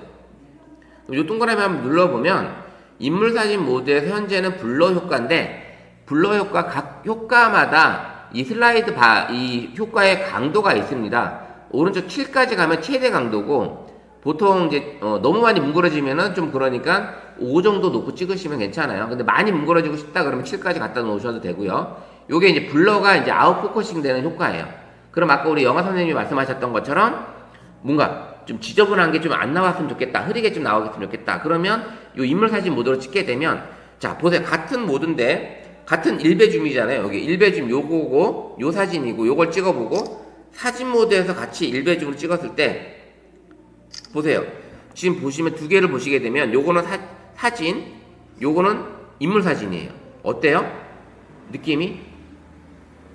[SPEAKER 1] 이 동그라미 한번 눌러보면 인물사진 모드에서 현재는 블러 효과인데 블러 효과 각 효과마다 이 슬라이드 이 효과의 강도가 있습니다. 오른쪽 7까지 가면 최대 강도고, 보통 이제 너무 많이 뭉그러지면은 좀 그러니까 5 정도 놓고 찍으시면 괜찮아요. 근데 많이 뭉그러지고 싶다 그러면 7까지 갖다 놓으셔도 되고요. 요게 이제 블러가 이제 아웃 포커싱 되는 효과예요. 그럼 아까 우리 영화 선생님이 말씀하셨던 것처럼 뭔가 좀 지저분한 게 좀 안 나왔으면 좋겠다, 흐리게 좀 나오겠으면 좋겠다, 그러면 요 인물 사진 모드로 찍게 되면, 자 보세요. 같은 모드인데 같은 1배 줌이잖아요. 여기 1배 줌 요거고 요 사진이고, 요걸 찍어보고 사진 모드에서 같이 1배 줌으로 찍었을 때 보세요. 지금 보시면 두 개를 보시게 되면 요거는 사진, 요거는 인물 사진이에요. 어때요? 느낌이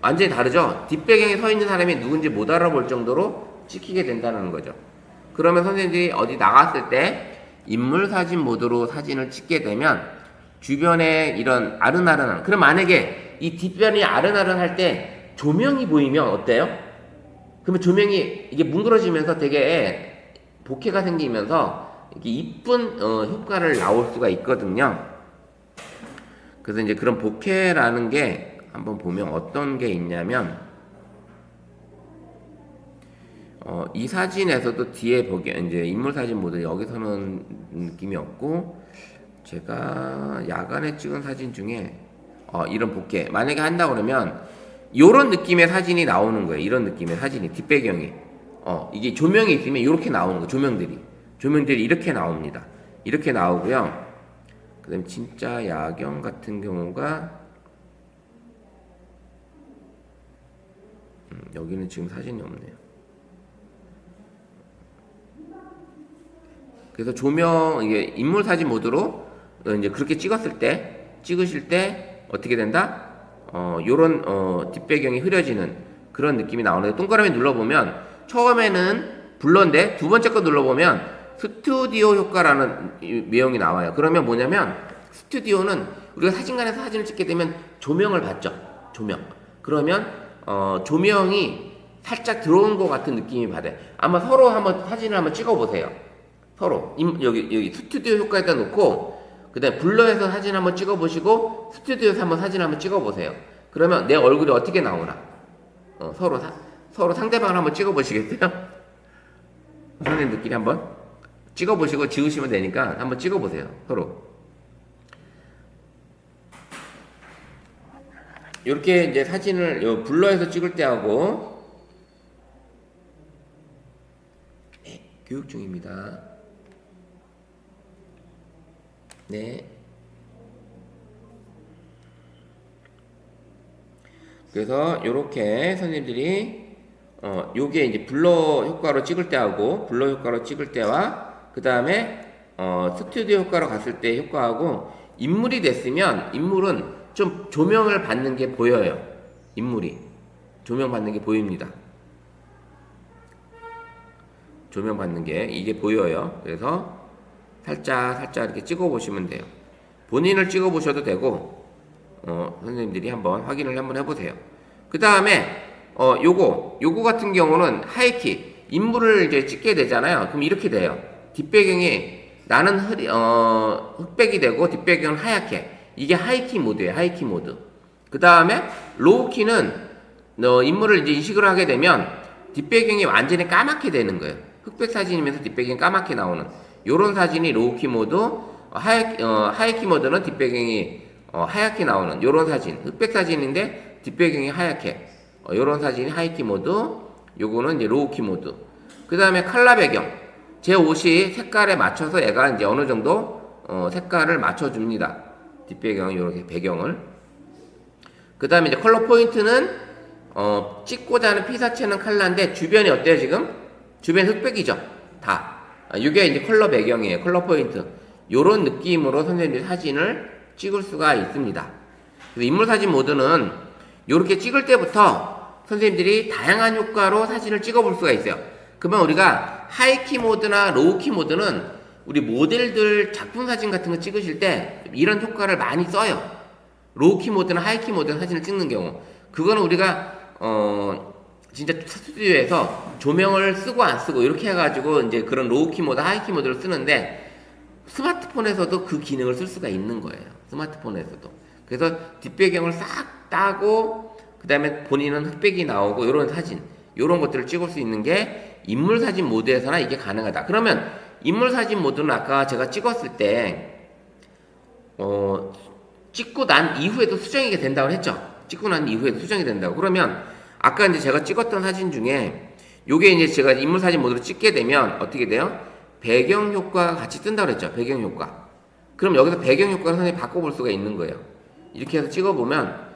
[SPEAKER 1] 완전히 다르죠? 뒷배경에 서 있는 사람이 누군지 못 알아볼 정도로 찍히게 된다는 거죠. 그러면 선생님들이 어디 나갔을 때 인물 사진 모드로 사진을 찍게 되면 주변에 이런 아른아른한, 그럼 만약에 이 뒷변이 아른아른할 때 조명이 보이면 어때요? 그러면 조명이 이게 뭉그러지면서 되게 보케가 생기면서 이렇게 이쁜 효과를 나올 수가 있거든요. 그래서 이제 그런 보케라는 게 한번 보면 어떤 게 있냐면, 이 사진에서도 뒤에 보기 이제 인물 사진 모드 여기서는 느낌이 없고, 제가 야간에 찍은 사진 중에 이런 보케 만약에 한다 그러면 이런 느낌의 사진이 나오는 거예요. 이런 느낌의 사진이 뒷배경이 이게 조명이 있으면 이렇게 나오는 거. 조명들이 이렇게 나옵니다. 이렇게 나오고요. 그다음에 진짜 야경 같은 경우가 여기는 지금 사진이 없네요. 그래서 조명 이게 인물 사진 모드로 이제 그렇게 찍으실 때 어떻게 된다? 요런 뒷배경이 흐려지는 그런 느낌이 나오는데, 동그라미 눌러보면 처음에는 블러인데 두 번째 거 눌러보면 스튜디오 효과라는 내용이 나와요. 그러면 뭐냐면, 스튜디오는 우리가 사진관에서 사진을 찍게 되면 조명을 받죠. 그러면 조명이 살짝 들어온 것 같은 느낌이 받아요. 아마 서로 한번 사진을 한번 찍어보세요. 서로 여기 스튜디오 효과에다 놓고, 그 다음에 블러에서 사진 한번 찍어보시고 스튜디오에서 한번 사진 한번 찍어보세요. 그러면 내 얼굴이 어떻게 나오나 서로 상대방을 한번 찍어보시겠어요? 선생님들끼리 한번 찍어보시고 지우시면 되니까 한번 찍어보세요. 서로 이렇게 이제 사진을 블러에서 찍을 때하고, 교육 중입니다. 네. 그래서 요렇게 선생님들이 요게 이제 블러 효과로 찍을 때하고, 블러 효과로 찍을 때와 그 다음에 스튜디오 효과로 갔을 때 효과하고, 인물이 됐으면 인물은 좀 조명을 받는 게 보여요. 인물이 조명 받는 게 보입니다. 조명 받는 게 이게 보여요. 그래서 살짝 이렇게 찍어 보시면 돼요. 본인을 찍어 보셔도 되고, 선생님들이 한번 확인을 한번 해보세요. 그 다음에 요거 같은 경우는 하이키, 인물을 이제 찍게 되잖아요. 그럼 이렇게 돼요. 뒷배경이 나는 흑백이 되고 뒷배경은 하얗게. 이게 하이키 모드예요. 하이키 모드. 그 다음에 로우키는 인물을 이제 인식을 하게 되면 뒷배경이 완전히 까맣게 되는 거예요. 흑백 사진이면서 뒷배경이 까맣게 나오는 요런 사진이 로우키 모드, 하이키 모드는 뒷배경이 하얗게 나오는 요런 사진, 흑백 사진인데 뒷배경이 하얗게, 요런 사진이 하이키 모드, 요거는 이제 로우키 모드. 그 다음에 컬러 배경, 제 옷이 색깔에 맞춰서 얘가 이제 어느 정도 색깔을 맞춰줍니다. 뒷배경 이렇게 배경을. 그 다음에 이제 컬러 포인트는 찍고자 하는 피사체는 컬러인데 주변이 어때요 지금? 주변 흑백이죠 다. 이게 이제 컬러 배경이에요. 컬러 포인트. 요런 느낌으로 선생님들이 사진을 찍을 수가 있습니다. 그래서 인물 사진 모드는 요렇게 찍을 때부터 선생님들이 다양한 효과로 사진을 찍어 볼 수가 있어요. 그러면 우리가 하이키 모드나 로우키 모드는 우리 모델들 작품 사진 같은 거 찍으실 때 이런 효과를 많이 써요. 로우키 모드나 하이키 모드 사진을 찍는 경우, 그거는 우리가 진짜 스튜디오에서 조명을 쓰고 안 쓰고 이렇게 해가지고 이제 그런 로우키 모드, 하이키 모드를 쓰는데, 스마트폰에서도 그 기능을 쓸 수가 있는 거예요. 스마트폰에서도. 그래서 뒷배경을 싹 따고 그 다음에 본인은 흑백이 나오고 이런 사진, 이런 것들을 찍을 수 있는 게 인물 사진 모드에서나 이게 가능하다. 그러면 인물 사진 모드는 아까 제가 찍었을 때 찍고 난 이후에도 수정이 된다고 했죠. 찍고 난 이후에도 수정이 된다고. 그러면 아까 이제 제가 찍었던 사진 중에 요게 이제 제가 인물 사진 모드로 찍게 되면 어떻게 돼요? 배경 효과가 같이 뜬다고 그랬죠. 배경 효과. 그럼 여기서 배경 효과를 선생님이 바꿔볼 수가 있는 거예요. 이렇게 해서 찍어보면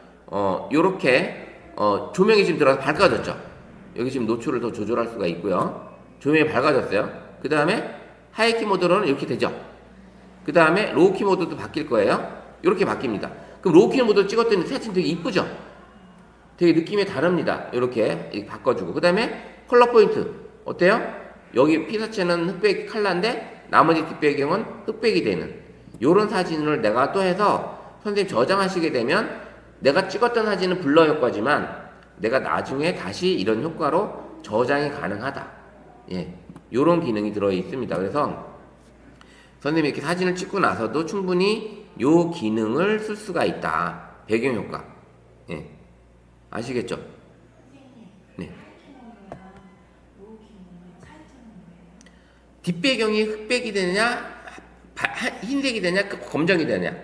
[SPEAKER 1] 요렇게 조명이 지금 들어가서 밝아졌죠. 여기 지금 노출을 더 조절할 수가 있고요. 조명이 밝아졌어요. 그 다음에 하이키 모드로는 이렇게 되죠. 그 다음에 로우키 모드도 바뀔 거예요. 이렇게 바뀝니다. 그럼 로우키 모드를 찍었더니 사진 되게 이쁘죠? 되게 느낌이 다릅니다. 이렇게 바꿔주고. 그 다음에 컬러 포인트. 어때요? 여기 피사체는 흑백 컬러인데 나머지 뒷배경은 흑백이 되는 요런 사진을 내가 또 해서 선생님 저장하시게 되면 내가 찍었던 사진은 블러 효과지만 내가 나중에 다시 이런 효과로 저장이 가능하다. 예. 요런 기능이 들어 있습니다. 그래서 선생님이 이렇게 사진을 찍고 나서도 충분히 요 기능을 쓸 수가 있다. 배경 효과. 예. 아시겠죠?
[SPEAKER 2] 선생님,
[SPEAKER 1] 네.
[SPEAKER 2] 하이킹이랑 로우킹은 차이점은 뭐예요?
[SPEAKER 1] 뒷배경이 흑백이 되느냐, 흰색이 되냐, 검정이 되냐.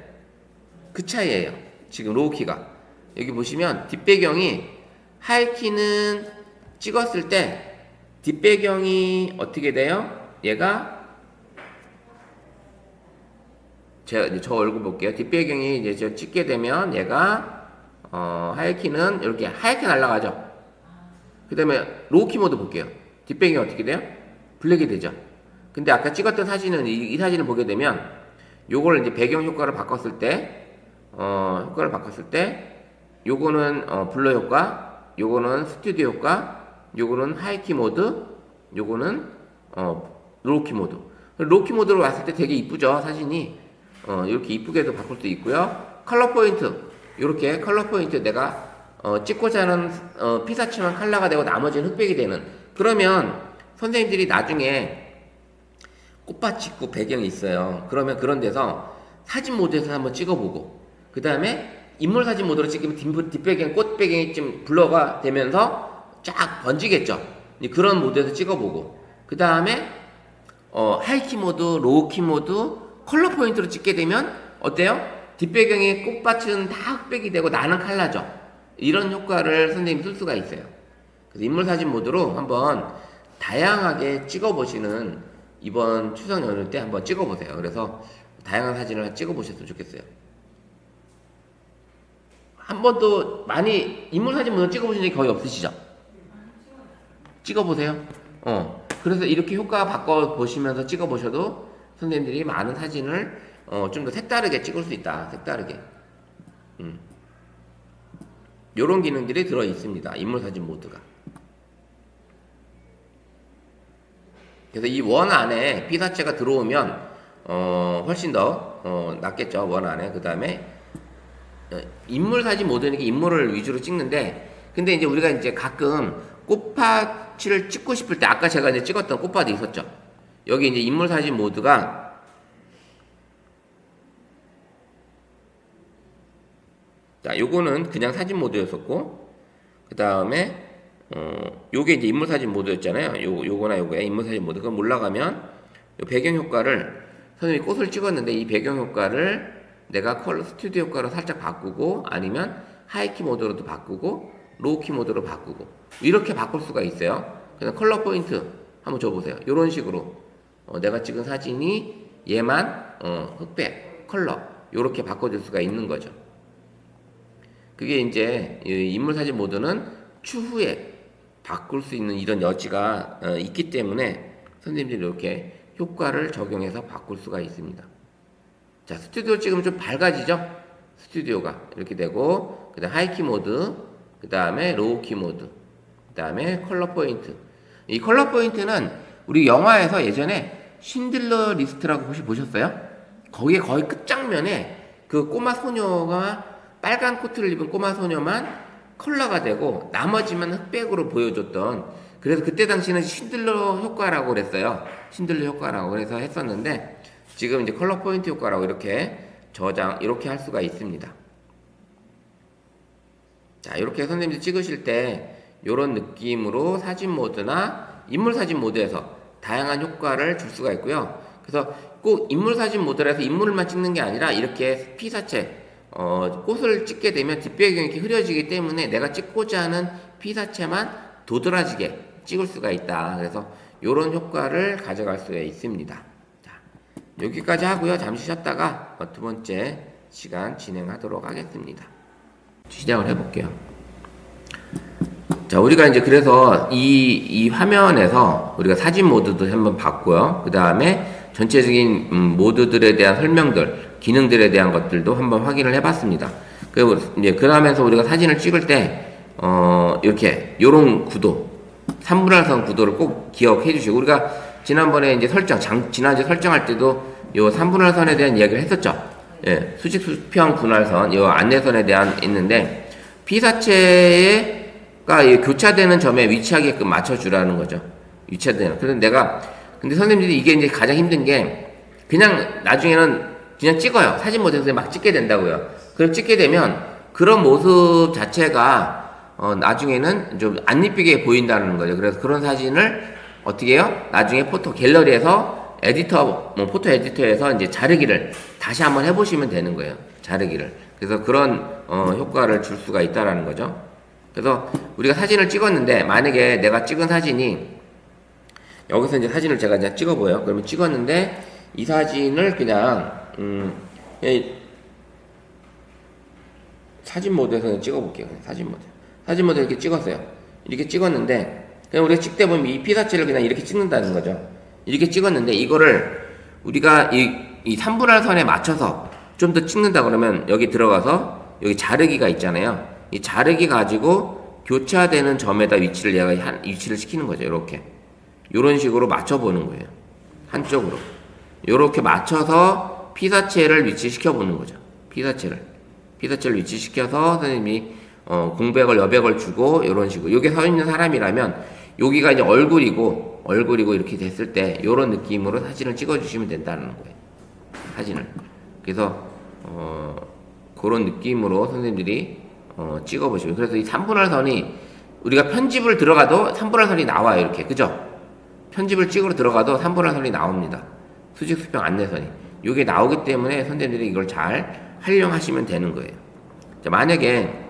[SPEAKER 1] 그 차이예요. 지금 로우키가. 여기 보시면 뒷배경이 하이키는 찍었을 때 뒷배경이 어떻게 돼요? 얘가 제가 이제 저 얼굴 볼게요. 뒷배경이 이제 저 찍게 되면 얘가 하이키는 이렇게 하얗게 날아가죠. 그 다음에 로우키 모드 볼게요. 뒷배경이 어떻게 돼요? 블랙이 되죠. 근데 아까 찍었던 사진은 이 사진을 보게 되면 요걸 이제 배경 효과를 바꿨을 때 요거는 블러 효과, 요거는 스튜디오 효과, 요거는 하이키 모드, 요거는 로우키 모드. 로우키 모드로 왔을 때 되게 이쁘죠, 사진이. 이렇게 이쁘게도 바꿀 수 있고요. 컬러 포인트, 요렇게 컬러 포인트 내가 찍고자 하는 피사체만 컬러가 되고 나머지는 흑백이 되는. 그러면 선생님들이 나중에 꽃밭 찍고 배경이 있어요. 그러면 그런 데서 사진 모드에서 한번 찍어보고, 그 다음에 인물 사진 모드로 찍으면 뒷배경, 꽃 배경이 좀 블러가 되면서 쫙 번지겠죠. 그런 모드에서 찍어보고, 그 다음에 하이키 모드, 로우키 모드, 컬러 포인트로 찍게 되면 어때요? 뒷배경의 꽃밭은 다 흑백이 되고 나는 칼라죠. 이런 효과를 선생님이 쓸 수가 있어요. 그래서 인물 사진 모드로 한번 다양하게 찍어보시는 이번 추석 연휴 때 한번 찍어보세요. 그래서 다양한 사진을 찍어보셨으면 좋겠어요. 한 번도 많이 인물 사진 모드 찍어보신 적이 거의 없으시죠? 찍어보세요. 그래서 이렇게 효과 바꿔보시면서 찍어보셔도 선생님들이 많은 사진을 좀 더 색다르게 찍을 수 있다. 색다르게. 요런 기능들이 들어 있습니다. 인물 사진 모드가. 그래서 이 원 안에 피사체가 들어오면 훨씬 더 낫겠죠. 원 안에. 그 다음에 인물 사진 모드니까 인물을 위주로 찍는데, 근데 이제 우리가 이제 가끔 꽃밭을 찍고 싶을 때, 아까 제가 이제 찍었던 꽃밭이 있었죠. 여기 이제 인물 사진 모드가 자, 요거는 그냥 사진 모드였었고, 그 다음에 요게 이제 인물 사진 모드였잖아요. 요거나 요거에 인물 사진 모드. 그럼 올라가면 요 배경 효과를 선생님이 꽃을 찍었는데 이 배경 효과를 내가 컬러 스튜디오 효과로 살짝 바꾸고, 아니면 하이키 모드로도 바꾸고, 로우키 모드로 바꾸고, 이렇게 바꿀 수가 있어요. 그냥 컬러 포인트 한번 줘보세요. 이런 식으로 내가 찍은 사진이 얘만 흑백 컬러 이렇게 바꿔줄 수가 있는 거죠. 그게 이제 인물 사진 모드는 추후에 바꿀 수 있는 이런 여지가 있기 때문에 선생님들이 이렇게 효과를 적용해서 바꿀 수가 있습니다. 자, 스튜디오 찍으면 좀 밝아지죠? 스튜디오가 이렇게 되고, 그 다음 하이키 모드, 그 다음에 로우키 모드, 그 다음에 컬러 포인트. 이 컬러 포인트는 우리 영화에서 예전에 신들러 리스트라고 혹시 보셨어요? 거기에 거의 끝장면에 그 꼬마 소녀가 빨간 코트를 입은 꼬마 소녀만 컬러가 되고 나머지만 흑백으로 보여줬던, 그래서 그때 당시는 신들러 효과라고 그랬어요. 신들러 효과라고 그래서 했었는데, 지금 이제 컬러 포인트 효과라고 이렇게 저장 이렇게 할 수가 있습니다. 자, 이렇게 선생님들 찍으실 때 이런 느낌으로 사진 모드나 인물 사진 모드에서 다양한 효과를 줄 수가 있고요. 그래서 꼭 인물 사진 모드라서 인물만 찍는 게 아니라 이렇게 피사체 꽃을 찍게 되면 뒷배경이 이렇게 흐려지기 때문에 내가 찍고자 하는 피사체만 도드라지게 찍을 수가 있다. 그래서 이런 효과를 가져갈 수가 있습니다. 자, 여기까지 하고요. 잠시 쉬었다가 두 번째 시간 진행하도록 하겠습니다. 시작을 해볼게요. 자, 우리가 이제 그래서 이 화면에서 우리가 사진 모드도 한번 봤고요. 그 다음에 전체적인 모드들에 대한 설명들, 기능들에 대한 것들도 한번 확인을 해봤습니다. 그리고 이제 그러면서 우리가 사진을 찍을 때 이렇게 요런 구도, 3분할 선 구도를 꼭 기억해 주시고, 우리가 지난번에 이제 지난주 설정할 때도 요 3분할 선에 대한 이야기를 했었죠. 예, 수직 수평 분할선, 요 안내선에 대한 있는데, 피사체가 교차되는 점에 위치하게끔 맞춰주라는 거죠. 위치되는. 그래서 근데 선생님들이 이게 이제 가장 힘든 게, 그냥 나중에는 그냥 찍어요. 사진 모드에서 막 찍게 된다고요. 그럼 찍게 되면 그런 모습 자체가 나중에는 좀 안 이쁘게 보인다는 거죠. 그래서 그런 사진을 어떻게 해요? 나중에 갤러리에서 포토 에디터에서 이제 자르기를 다시 한번 해보시면 되는 거예요. 자르기를. 그래서 그런 효과를 줄 수가 있다라는 거죠. 그래서 우리가 사진을 찍었는데, 만약에 내가 찍은 사진이 여기서 이제 사진을 제가 그냥 찍어보여요. 그러면 찍었는데 이 사진을 그냥 사진 모드에서 그냥 찍어볼게요. 사진 모드 이렇게 찍었어요. 이렇게 찍었는데 그냥 우리가 찍다 보면 이 피사체를 그냥 이렇게 찍는다는 거죠. 이렇게 찍었는데 이거를 우리가 이 3분할 선에 맞춰서 좀 더 찍는다 그러면 여기 들어가서 여기 자르기가 있잖아요. 이 자르기 가지고 교차되는 점에다 위치를 시키는 거죠. 이렇게. 요런 식으로 맞춰보는 거예요. 한쪽으로. 요렇게 맞춰서 피사체를 위치시켜 보는 거죠. 피사체를 위치시켜서 선생님이 공백을 여백을 주고 요런 식으로. 여기 서 있는 사람이라면 여기가 이제 얼굴이고 이렇게 됐을 때 요런 느낌으로 사진을 찍어 주시면 된다는 거예요. 사진을. 그래서 그런 느낌으로 선생님들이 찍어 보시면. 그래서 이 3분할 선이 우리가 편집을 들어가도 3분할 선이 나와요. 이렇게. 그죠? 편집을 찍으러 들어가도 3분할 선이 나옵니다. 수직 수평 안내선이. 이게 나오기 때문에 선생님들이 이걸 잘 활용하시면 되는 거예요. 자, 만약에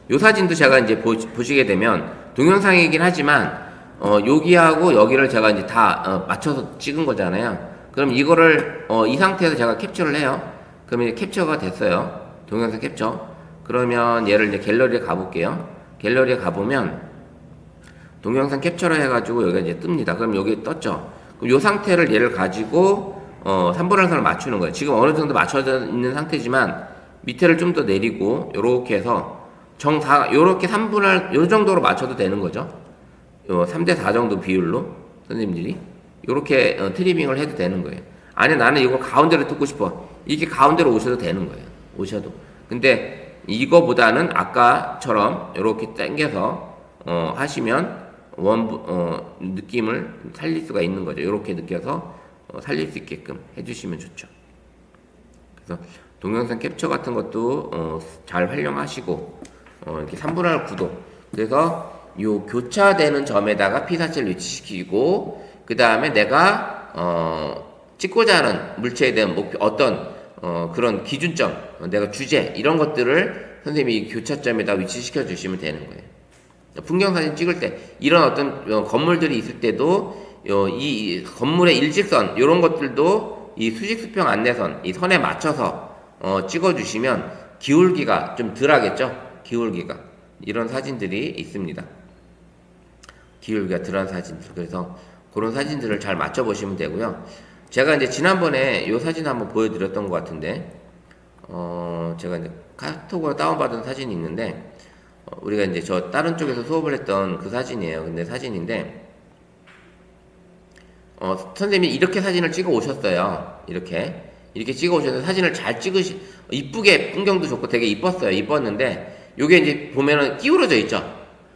[SPEAKER 1] 요 사진도 제가 이제 보시게 되면 동영상이긴 하지만 여기하고 여기를 제가 이제 다 맞춰서 찍은 거잖아요. 그럼 이거를 이 상태에서 제가 캡처를 해요. 그러면 이제 캡처가 됐어요. 동영상 캡처. 그러면 얘를 이제 갤러리에 가볼게요. 갤러리에 가보면 동영상 캡처를 해가지고 여기가 이제 뜹니다. 그럼 여기 떴죠. 그럼 이 상태를 얘를 가지고 3분할 선을 맞추는 거예요. 지금 어느 정도 맞춰져 있는 상태지만 밑에를 좀 더 내리고 요렇게 해서 요렇게 3분할 요 정도로 맞춰도 되는 거죠. 요 3대4 정도 비율로 선생님들이 요렇게 트리밍을 해도 되는 거예요. 아니 나는 이거 가운데로 뜯고 싶어. 이렇게 가운데로 오셔도 되는 거예요. 오셔도. 근데 이거보다는 아까처럼 요렇게 당겨서 하시면 느낌을 살릴 수가 있는 거죠. 이렇게 느껴서 살릴 수 있게끔 해주시면 좋죠. 그래서 동영상 캡처 같은 것도 잘 활용하시고 이렇게 3분할 구도. 그래서 요 교차되는 점에다가 피사체를 위치시키고 그 다음에 내가 찍고자 하는 물체에 대한 목표, 어떤 그런 기준점, 내가 주제 이런 것들을 선생님이 교차점에다 위치시켜 주시면 되는 거예요. 풍경사진 찍을 때 이런 어떤 건물들이 있을 때도 이 건물의 일직선 이런 것들도 이 수직수평 안내선 이 선에 맞춰서 찍어주시면 기울기가 좀 덜하겠죠. 기울기가 이런 사진들이 있습니다. 기울기가 덜한 사진들. 그래서 그런 사진들을 잘 맞춰 보시면 되고요. 제가 이제 지난번에 이 사진 한번 보여드렸던 것 같은데 제가 이제 카톡으로 다운받은 사진이 있는데 우리가 이제 저 다른 쪽에서 수업을 했던 그 사진이에요. 근데 사진인데 선생님이 이렇게 사진을 찍어 오셨어요. 이렇게 찍어 오셔서 사진을 잘 이쁘게 풍경도 좋고 되게 이뻤어요. 이뻤는데 요게 이제 보면은 끼우러져 있죠.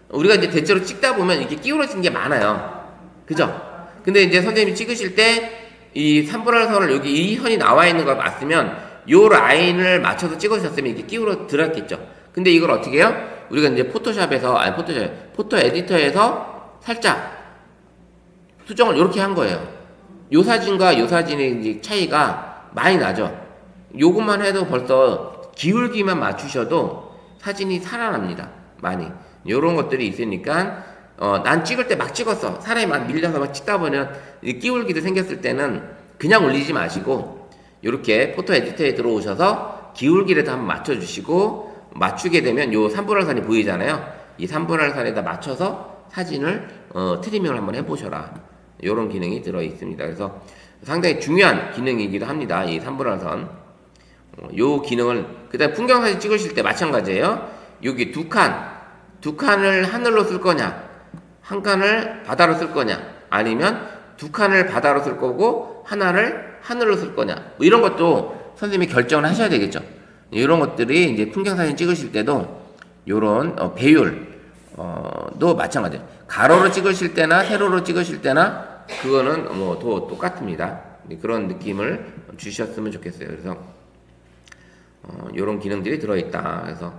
[SPEAKER 1] 우리가 이제 대체로 찍다 보면 이렇게 끼우러진 게 많아요. 그죠? 근데 이제 선생님이 찍으실 때 이 3분할 선을 여기 이 선이 나와 있는 걸 봤으면 요 라인을 맞춰서 찍으셨으면 이렇게 끼우러 들어갔겠죠. 근데 이걸 어떻게 해요? 우리가 이제 포토샵에서, 아니 포토 에디터에서 살짝 수정을 이렇게 한 거예요. 요 사진과 요 사진의 이제 차이가 많이 나죠. 요것만 해도 벌써 기울기만 맞추셔도 사진이 살아납니다. 많이. 요런 것들이 있으니까, 난 찍을 때 막 찍었어. 사람이 막 밀려서 막 찍다 보면 기울기도 생겼을 때는 그냥 올리지 마시고, 요렇게 포토 에디터에 들어오셔서 기울기를 한번 맞춰주시고, 맞추게 되면 요 삼분할선이 보이잖아요. 이 삼분할선에다 맞춰서 사진을, 트리밍을 한번 해보셔라. 요런 기능이 들어 있습니다. 그래서 상당히 중요한 기능이기도 합니다. 이 삼분할선. 요 기능을, 그 다음에 풍경사진 찍으실 때 마찬가지예요. 여기 두 칸을 하늘로 쓸 거냐, 한 칸을 바다로 쓸 거냐, 아니면 두 칸을 바다로 쓸 거고 하나를 하늘로 쓸 거냐, 뭐 이런 것도 선생님이 결정을 하셔야 되겠죠. 이런 것들이 이제 풍경사진 찍으실 때도 요런 배율도 마찬가지예요. 가로로 찍으실 때나 세로로 찍으실 때나 그거는 뭐 똑같습니다. 그런 느낌을 주셨으면 좋겠어요. 그래서 요런 기능들이 들어있다. 그래서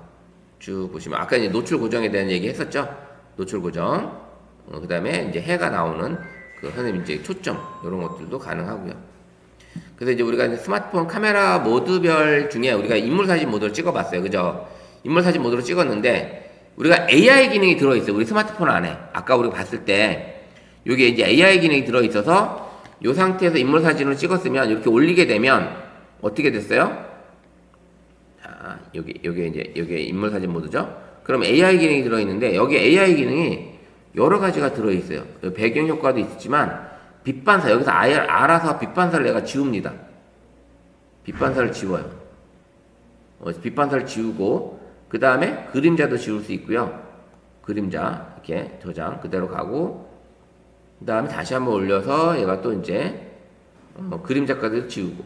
[SPEAKER 1] 쭉 보시면 아까 이제 노출 고정에 대한 얘기 했었죠. 노출 고정. 그 다음에 이제 해가 나오는 그 선생님 이제 초점 요런 것들도 가능하고요. 그래서 이제 우리가 이제 스마트폰 카메라 모드별 중에 우리가 인물사진 모드를 찍어봤어요. 그죠? 인물사진 모드로 찍었는데 우리가 AI 기능이 들어있어요. 우리 스마트폰 안에. 아까 우리가 봤을 때 요게 이제 AI 기능이 들어있어서 요 상태에서 인물사진을 찍었으면 이렇게 올리게 되면 어떻게 됐어요? 자, 요게 이제 요게 인물사진 모드죠. 그럼 AI 기능이 들어있는데 여기 AI 기능이 여러 가지가 들어있어요. 배경 효과도 있지만 빛반사, 여기서 아예 알아서 빛반사를 내가 지웁니다. 빛반사를 지워요. 빛반사를 지우고 그 다음에 그림자도 지울 수 있고요. 그림자 이렇게 저장 그대로 가고 그 다음에 다시 한번 올려서 얘가 또 이제 그림자까지 지우고.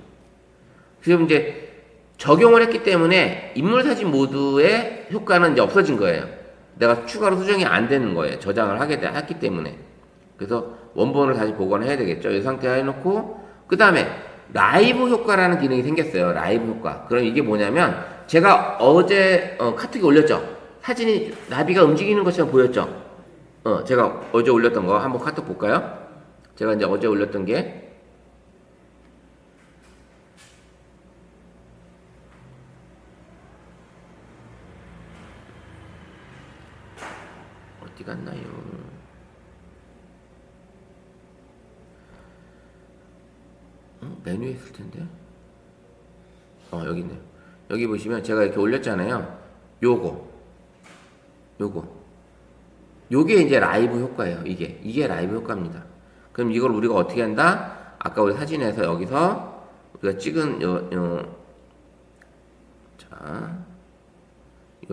[SPEAKER 1] 그럼 이제 적용을 했기 때문에 인물사진 모드의 효과는 이제 없어진 거예요. 내가 추가로 수정이 안 되는 거예요. 저장을 했기 때문에. 그래서 원본을 다시 복원해야 되겠죠. 이 상태 해놓고 그 다음에 라이브 효과라는 기능이 생겼어요. 라이브 효과. 그럼 이게 뭐냐면 제가 어제 카톡에 올렸죠. 사진이 나비가 움직이는 것처럼 보였죠. 제가 어제 올렸던 거 한번 카톡 볼까요? 제가 이제 어제 올렸던 게 어디 갔나요? 메뉴에 있을 텐데. 여기 있네요. 여기 보시면 제가 이렇게 올렸잖아요. 요게 이제 라이브 효과예요. 이게 라이브 효과입니다. 그럼 이걸 우리가 어떻게 한다? 아까 우리 사진에서 여기서 우리가 찍은 요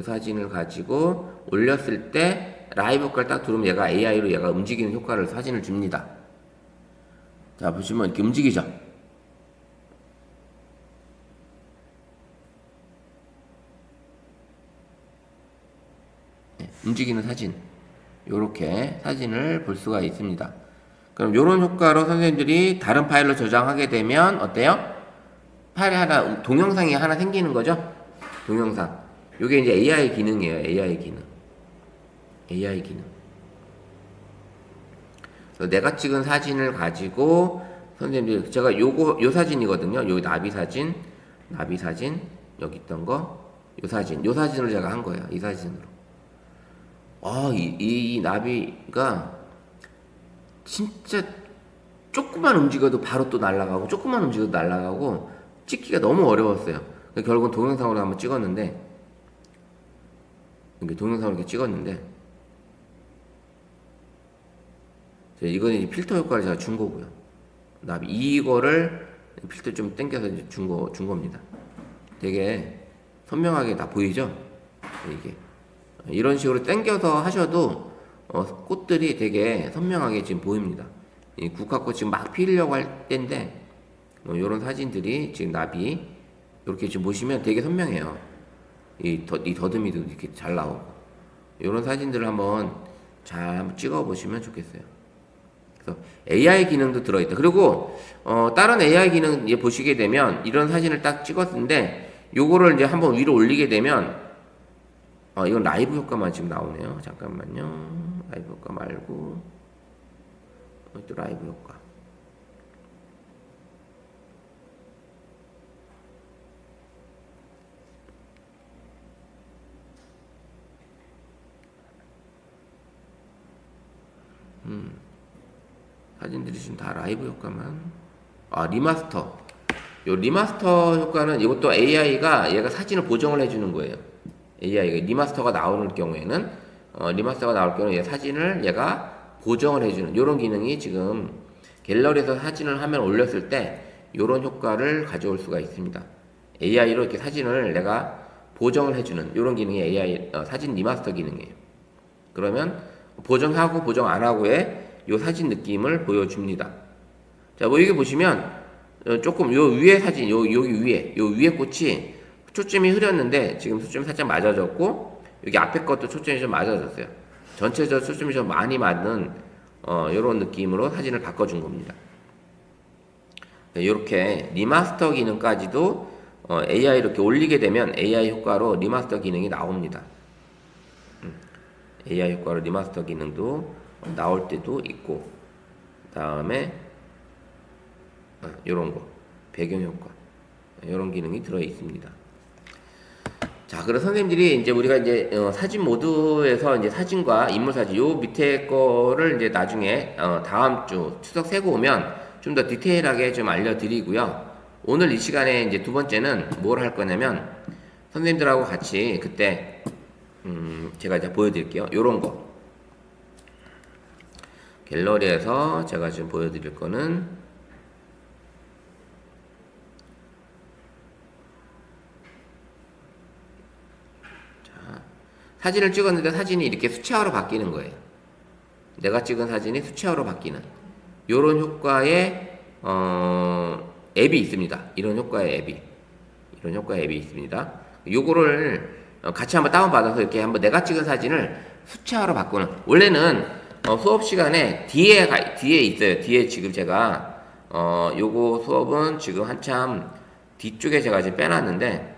[SPEAKER 1] 사진을 가지고 올렸을 때 라이브 효과를 딱 들으면 얘가 AI로 얘가 움직이는 효과를 사진을 줍니다. 자, 보시면 이렇게 움직이죠? 움직이는 사진. 요렇게 사진을 볼 수가 있습니다. 그럼 요런 효과로 선생님들이 다른 파일로 저장하게 되면 어때요? 파일이 하나, 동영상이 하나 생기는 거죠? 동영상. 요게 이제 AI 기능이에요. AI 기능. 그래서 내가 찍은 사진을 가지고 선생님들이 제가 요 사진이거든요. 요 나비 사진, 여기 있던 거, 요 사진을 제가 한 거예요. 이 사진으로. 이 나비가 진짜 조금만 움직여도 바로 또 날아가고 조금만 움직여도 날아가고 찍기가 너무 어려웠어요. 결국은 동영상으로 한번 찍었는데 이거는 이제 필터 효과를 제가 준 거고요. 나비 이거를 필터 좀 당겨서 이제 준 겁니다. 되게 선명하게 다 보이죠? 이게 이런 식으로 당겨서 하셔도 꽃들이 되게 선명하게 지금 보입니다. 이 국화꽃 지금 막 피우려고 할 때인데 이런 사진들이 지금 나비 이렇게 지금 보시면 되게 선명해요. 이 더듬이도 이렇게 잘 나오고 이런 사진들을 한번 잘 찍어 보시면 좋겠어요. 그래서 AI 기능도 들어있다. 그리고 다른 AI 기능 이제 보시게 되면 이런 사진을 딱 찍었는데 요거를 이제 한번 위로 올리게 되면 이건 라이브 효과만 지금 나오네요. 잠깐만요. 라이브 효과 말고 또 라이브 효과. 사진들이 지금 다 라이브 효과만. 리마스터. 요 리마스터 효과는 이것도 AI가 얘가 사진을 보정을 해주는 거예요. AI가 리마스터가 나오는 경우에는 리마스터가 나올 경우에 얘 사진을 얘가 보정을 해주는 요런 기능이 지금 갤러리에서 사진을 화면 올렸을 때 요런 효과를 가져올 수가 있습니다. AI로 이렇게 사진을 내가 보정을 해주는 요런 기능이 AI 사진 리마스터 기능이에요. 그러면 보정하고 보정 안 하고의 요 사진 느낌을 보여줍니다. 자, 뭐 여기 보시면 조금 요 위에 사진, 여기 위에, 요 위에 꽃이 초점이 흐렸는데 지금 초점이 살짝 맞아졌고 여기 앞에 것도 초점이 좀 맞아졌어요. 전체적으로 초점이 좀 많이 맞는 요런 느낌으로 사진을 바꿔준 겁니다. 이렇게 리마스터 기능까지도 AI 이렇게 올리게 되면 AI 효과로 리마스터 기능이 나옵니다. AI 효과로 리마스터 기능도 나올 때도 있고, 다음에 요런 거 배경 효과 요런 기능이 들어 있습니다. 자, 그래서 선생님들이 이제 우리가 이제 사진 모드에서 이제 사진과 인물 사진 요 밑에 거를 이제 나중에 다음 주 추석 세고 오면 좀 더 디테일하게 좀 알려드리고요. 오늘 이 시간에 이제 두 번째는 뭘 할 거냐면 선생님들하고 같이 그때 제가 이제 보여드릴게요. 요런 거 갤러리에서 제가 지금 보여드릴 거는 사진을 찍었는데 사진이 이렇게 수채화로 바뀌는 거예요. 내가 찍은 사진이 수채화로 바뀌는 이런 효과의 앱이 있습니다. 이런 효과의 앱이 있습니다. 요거를 같이 한번 다운받아서 이렇게 한번 내가 찍은 사진을 수채화로 바꾸는. 원래는 수업 시간에 뒤에 있어요. 뒤에 지금 제가 요거 수업은 지금 한참 뒤쪽에 제가 지금 빼놨는데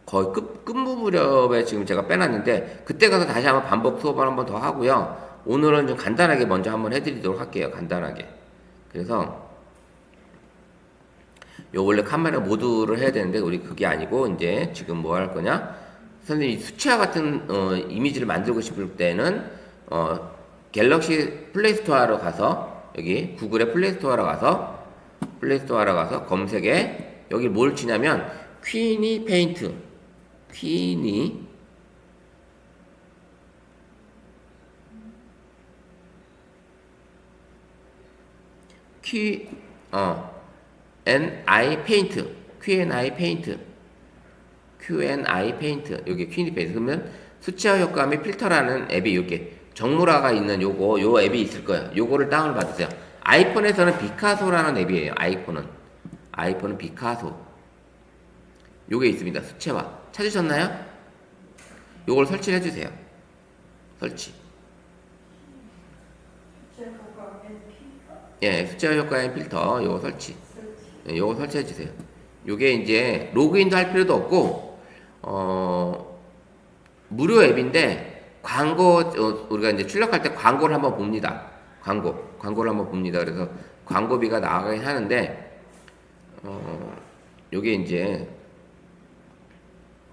[SPEAKER 1] 거의 끝 무렵에 지금 제가 빼놨는데 그때 가서 다시 한번 반복 수업을 한번 더 하고요. 오늘은 좀 간단하게 먼저 한번 해드리도록 할게요. 간단하게. 그래서 요 원래 카메라 모드를 해야 되는데 우리 그게 아니고 이제 지금 뭐 할 거냐? 선생님이 수채화 같은 이미지를 만들고 싶을 때는 갤럭시 플레이스토어로 가서 여기 구글의 플레이스토어로 가서 검색에 여기 뭘 치냐면 퀸이 페인트 퀸이 Q&I 페인트 여기 퀸이 페인트 그러면 수채화 효과 및 필터라는 앱이 이렇게 정물화가 있는 요 앱이 있을 거예요. 요거를 다운을 받으세요. 아이폰에서는 비카소라는 앱이에요. 아이폰은 비카소 요게 있습니다. 수채화 찾으셨나요? 요걸 설치를 해주세요. 설치. 예, 수채화 효과의 필터 요거 설치. 예, 요거 설치해주세요. 요게 이제 로그인도 할 필요도 없고 무료 앱인데 광고 우리가 이제 출력할 때 광고를 한번 봅니다. 광고를 한번 봅니다. 그래서 광고비가 나가긴 하는데 요게 이제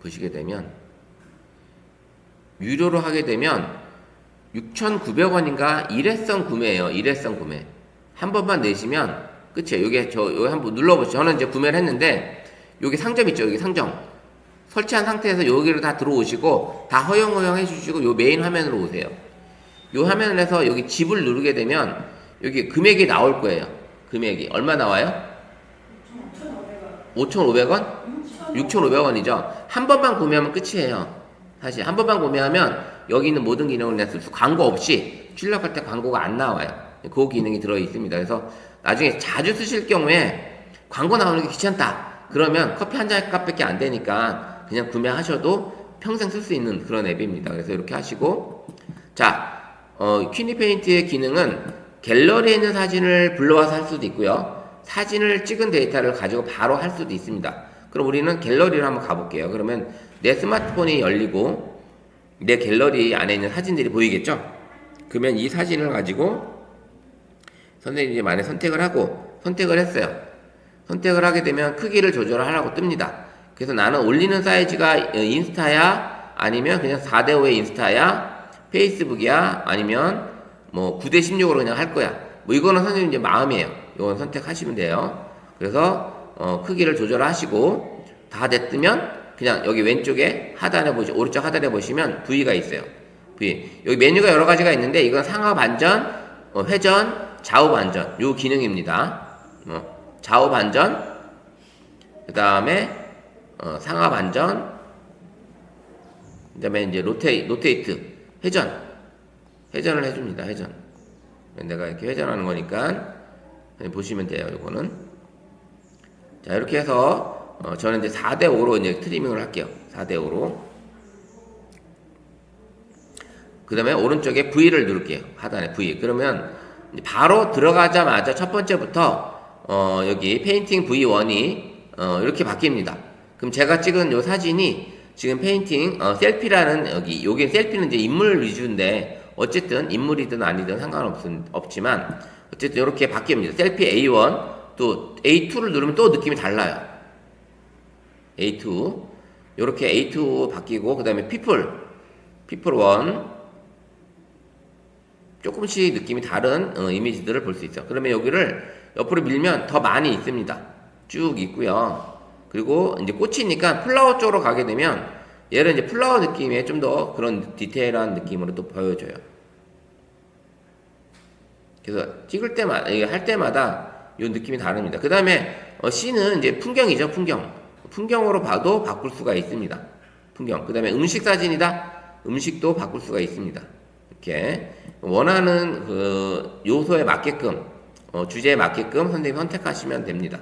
[SPEAKER 1] 보시게 되면 유료로 하게 되면 6,900원인가 일회성 구매예요. 일회성 구매. 한 번만 내시면 끝이에요. 여기 한번 눌러보시죠. 저는 이제 구매를 했는데 여기 상점 있죠. 여기 상점 설치한 상태에서 여기로 다 들어오시고 다 허용 해주시고 요 메인 화면으로 오세요. 요 화면에서 여기 집을 누르게 되면 여기 금액이 나올 거예요. 금액이 얼마 나와요? 5,500원? 6,500원이죠. 한 번만 구매하면 끝이에요. 사실 한 번만 구매하면 여기 있는 모든 기능을 냈을 수 광고 없이 출력할 때 광고가 안 나와요. 그 기능이 들어 있습니다. 그래서 나중에 자주 쓰실 경우에 광고 나오는 게 귀찮다. 그러면 커피 한 잔 값밖에 안 되니까 그냥 구매하셔도 평생 쓸 수 있는 그런 앱입니다. 그래서 이렇게 하시고, 자, 퀸이 페인트의 기능은 갤러리에 있는 사진을 불러와서 할 수도 있고요. 사진을 찍은 데이터를 가지고 바로 할 수도 있습니다. 그럼 우리는 갤러리를 한번 가볼게요. 그러면 내 스마트폰이 열리고 내 갤러리 안에 있는 사진들이 보이겠죠? 그러면 이 사진을 가지고 선생님이 만약 선택을 하고 선택을 했어요. 선택을 하게 되면 크기를 조절하라고 뜹니다. 그래서 나는 올리는 사이즈가 인스타야 아니면 그냥 4대5의 인스타야 페이스북이야 아니면 뭐 9대16으로 그냥 할 거야. 뭐 이거는 선생님 이제 마음이에요. 이건 선택하시면 돼요. 그래서 크기를 조절하시고 다 됐으면 그냥 여기 왼쪽에 하단에 오른쪽 하단에 보시면 V가 있어요. V. 여기 메뉴가 여러 가지가 있는데 이건 상하 반전, 회전, 좌우 반전 요 기능입니다. 좌우 반전, 그 다음에 상하 반전, 그 다음에 이제 로테이트, 회전을 해줍니다. 회전. 내가 이렇게 회전하는 거니까 보시면 돼요. 요거는. 자, 이렇게 해서 저는 이제 4대5로 이제 트리밍을 할게요. 4대5로. 그 다음에 오른쪽에 V를 누를게요. 하단에 V. 그러면 바로 들어가자마자 첫 번째부터 여기 페인팅 V1이 이렇게 바뀝니다. 그럼 제가 찍은 요 사진이 지금 페인팅 셀피라는 여기 셀피는 이제 인물 위주인데 어쨌든 인물이든 아니든 상관없지만 어쨌든 이렇게 바뀝니다. 셀피 A1 또 A2를 누르면 또 느낌이 달라요. A2 이렇게 A2 바뀌고 그 다음에 people 1 조금씩 느낌이 다른 이미지들을 볼 수 있어요. 그러면 여기를 옆으로 밀면 더 많이 있습니다. 쭉 있고요. 그리고 이제 꽂히니까 플라워 쪽으로 가게 되면 얘는 이제 플라워 느낌의 좀 더 그런 디테일한 느낌으로 또 보여줘요. 그래서 찍을 때마다 할 때마다 이 느낌이 다릅니다. 그 다음에 C는 이제 풍경이죠. 풍경으로 봐도 바꿀 수가 있습니다. 풍경. 그 다음에 음식 사진이다. 음식도 바꿀 수가 있습니다. 이렇게 원하는 그 요소에 맞게끔 주제에 맞게끔 선생님 선택하시면 됩니다.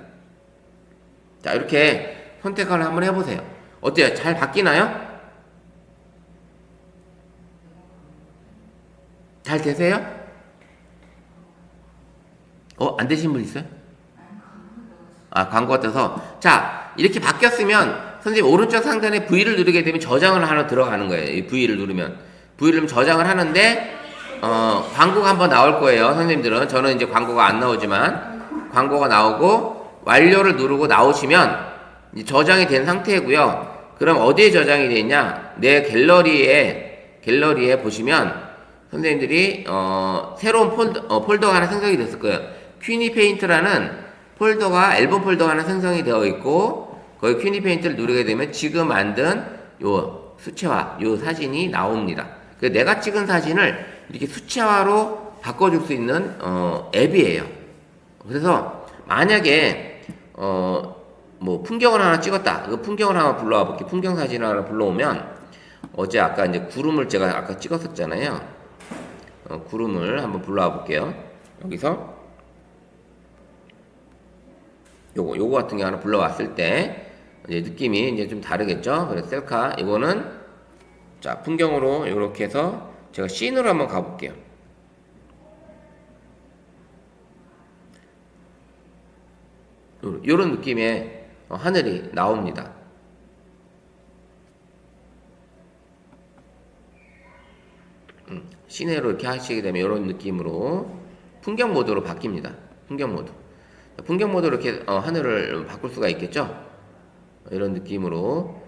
[SPEAKER 1] 자, 이렇게 선택을 한번 해보세요. 어때요? 잘 바뀌나요? 잘 되세요? 안 되신 분 있어요? 광고 같아서. 자, 이렇게 바뀌었으면 선생님 오른쪽 상단에 V를 누르게 되면 저장을 하나 들어가는 거예요. 이 V를 누르면 저장을 하는데 광고가 한번 나올 거예요. 선생님들은. 저는 이제 광고가 안 나오지만 광고가 나오고 완료를 누르고 나오시면 이제 저장이 된 상태고요. 그럼 어디에 저장이 되어 있냐? 내 갤러리에 보시면 선생님들이 새로운 폴더가 하나 생성이 됐을 거예요. 퀸이 페인트라는 폴더가 앨범 폴더가 하나 생성이 되어 있고 거기 퀸이 페인트를 누르게 되면 지금 만든 요 수채화 요 사진이 나옵니다. 그래서 내가 찍은 사진을 이렇게 수채화로 바꿔줄 수 있는 앱이에요. 그래서 만약에 뭐 풍경을 하나 찍었다. 그 풍경을 하나 불러와 볼게요. 풍경 사진을 하나 불러오면 어제 아까 이제 구름을 제가 아까 찍었었잖아요. 구름을 한번 불러와 볼게요. 여기서 요거 같은 게 하나 불러왔을 때 이제 느낌이 이제 좀 다르겠죠. 그래서 셀카 이거는 자 풍경으로 이렇게 해서 제가 씬으로 한번 가볼게요. 요런 느낌의 하늘이 나옵니다. 시내로 이렇게 하시게 되면 이런 느낌으로 풍경 모드로 바뀝니다. 풍경 모드로 이렇게 하늘을 바꿀 수가 있겠죠. 이런 느낌으로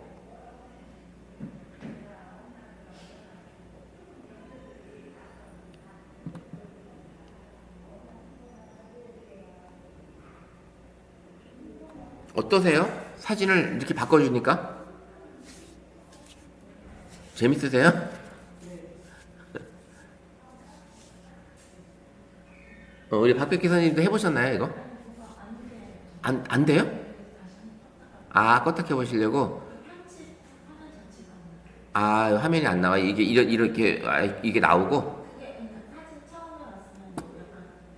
[SPEAKER 1] 어떠세요? 사진을 이렇게 바꿔주니까 재밌으세요? 우리 박백기 선생님도 해보셨나요, 이거? 안 돼요? 껐다 켜보시려고? 화면이 안 나와. 이게 이렇게 이게 나오고?
[SPEAKER 2] 사진 처음에 왔으면 약간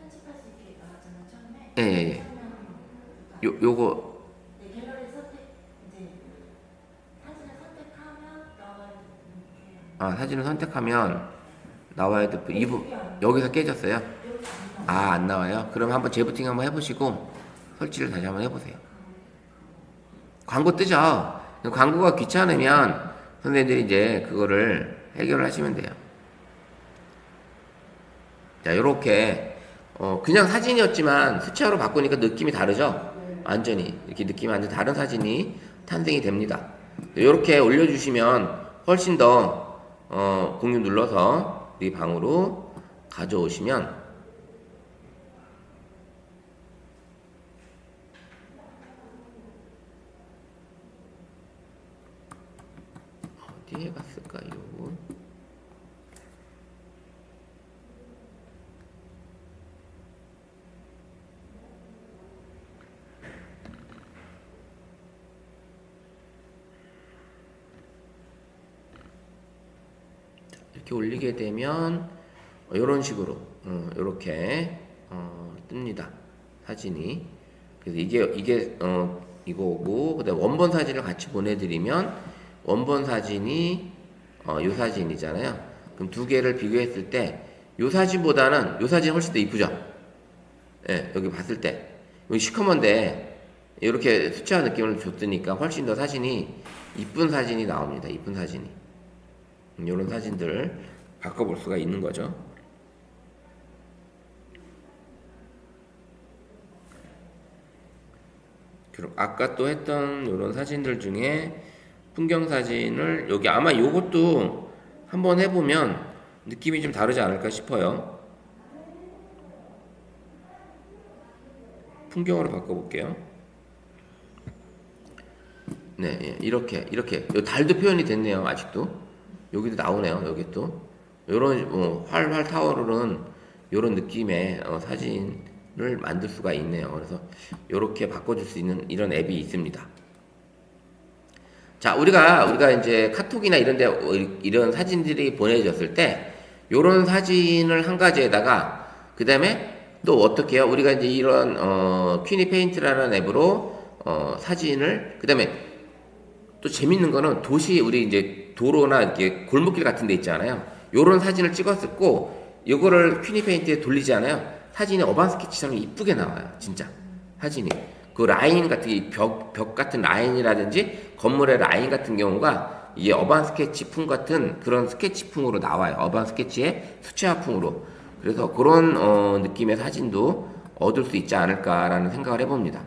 [SPEAKER 2] 편집할 수 있게 나왔잖아요, 처음에.
[SPEAKER 1] 예. 요거.
[SPEAKER 2] 네, 갤러리 선택, 이제 사진을
[SPEAKER 1] 사진을 선택하면 나와야 돼. 여기서 깨졌어요? 안 나와요? 그럼 한번 재부팅 한번 해보시고 설치를 다시 한번 해보세요. 광고 뜨죠? 광고가 귀찮으면 선생님들이 이제 그거를 해결을 하시면 돼요. 자, 요렇게 그냥 사진이었지만 수채화로 바꾸니까 느낌이 다르죠? 완전히 이렇게 느낌이 완전 다른 사진이 탄생이 됩니다. 요렇게 올려주시면 훨씬 더 공유 눌러서 우리 방으로 가져오시면 어디에 갔을까요? 이렇게 올리게 되면 이런 식으로 이렇게 뜹니다. 사진이. 그래서 이게 이거고, 그다음에 원본 사진을 같이 보내드리면 원본 사진이 요 사진이잖아요. 그럼 두 개를 비교했을 때 요 사진보다는 요 사진이 훨씬 더 이쁘죠. 예, 여기 봤을 때 여기 시커먼데 이렇게 수채화 느낌을 줬으니까 훨씬 더 사진이 이쁜 사진이 나옵니다. 이쁜 사진이. 이런 사진들 바꿔볼 수가 있는 거죠. 그리고 아까 또 했던 이런 사진들 중에 풍경 사진을 여기 아마 요것도 한번 해보면 느낌이 좀 다르지 않을까 싶어요. 풍경으로 바꿔볼게요. 네, 예, 이렇게 요 달도 표현이 됐네요. 아직도 여기도 나오네요. 여기 또 요런 활활 타오르는 요런 느낌의 사진을 만들 수가 있네요. 그래서 요렇게 바꿔줄 수 있는 이런 앱이 있습니다. 자, 우리가 이제 카톡이나 이런데 이런 사진들이 보내졌을 때 요런 사진을 한 가지에다가 그 다음에 또 어떻게 해요? 우리가 이제 이런 퀸이 페인트라는 앱으로 사진을 그 다음에 또 재밌는 거는 우리 이제 도로나 이렇게 골목길 같은 데 있잖아요. 요런 사진을 찍었었고 요거를 퀸이 페인트에 돌리잖아요. 사진이 어반 스케치처럼 이쁘게 나와요. 진짜 사진이 그 라인 같은 벽 같은 라인이라든지 건물의 라인 같은 경우가 이게 어반 스케치풍 같은 그런 스케치풍으로 나와요. 어반 스케치의 수채화풍으로. 그래서 그런 느낌의 사진도 얻을 수 있지 않을까라는 생각을 해봅니다.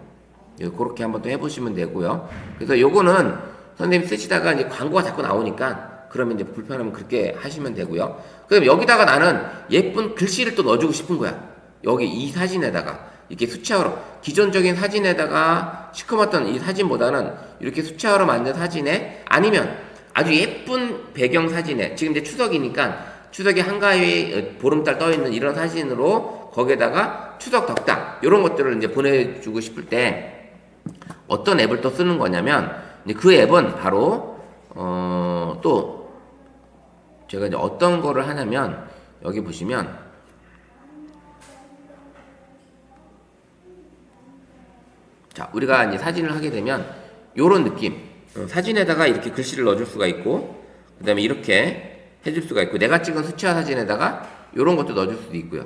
[SPEAKER 1] 그렇게 한번 또 해보시면 되고요. 그래서 요거는 선생님 쓰시다가 이제 광고가 자꾸 나오니까 그러면 이제 불편하면 그렇게 하시면 되고요. 그다음에 여기다가 나는 예쁜 글씨를 또 넣어주고 싶은 거야. 여기 이 사진에다가 이렇게 수채화로 기존적인 사진에다가 시커멓던 이 사진보다는 이렇게 수채화로 만든 사진에 아니면 아주 예쁜 배경 사진에 지금 이제 추석이니까 추석에 한가위 보름달 떠 있는 이런 사진으로 거기에다가 추석 덕담 이런 것들을 이제 보내주고 싶을 때 어떤 앱을 또 쓰는 거냐면 그 앱은 바로 또 제가 이제 어떤 거를 하냐면 여기 보시면 자, 우리가 이제 사진을 하게 되면 요런 느낌 사진에다가 이렇게 글씨를 넣어줄 수가 있고 그 다음에 이렇게 해줄 수가 있고 내가 찍은 수채화 사진에다가 요런 것도 넣어줄 수도 있고요.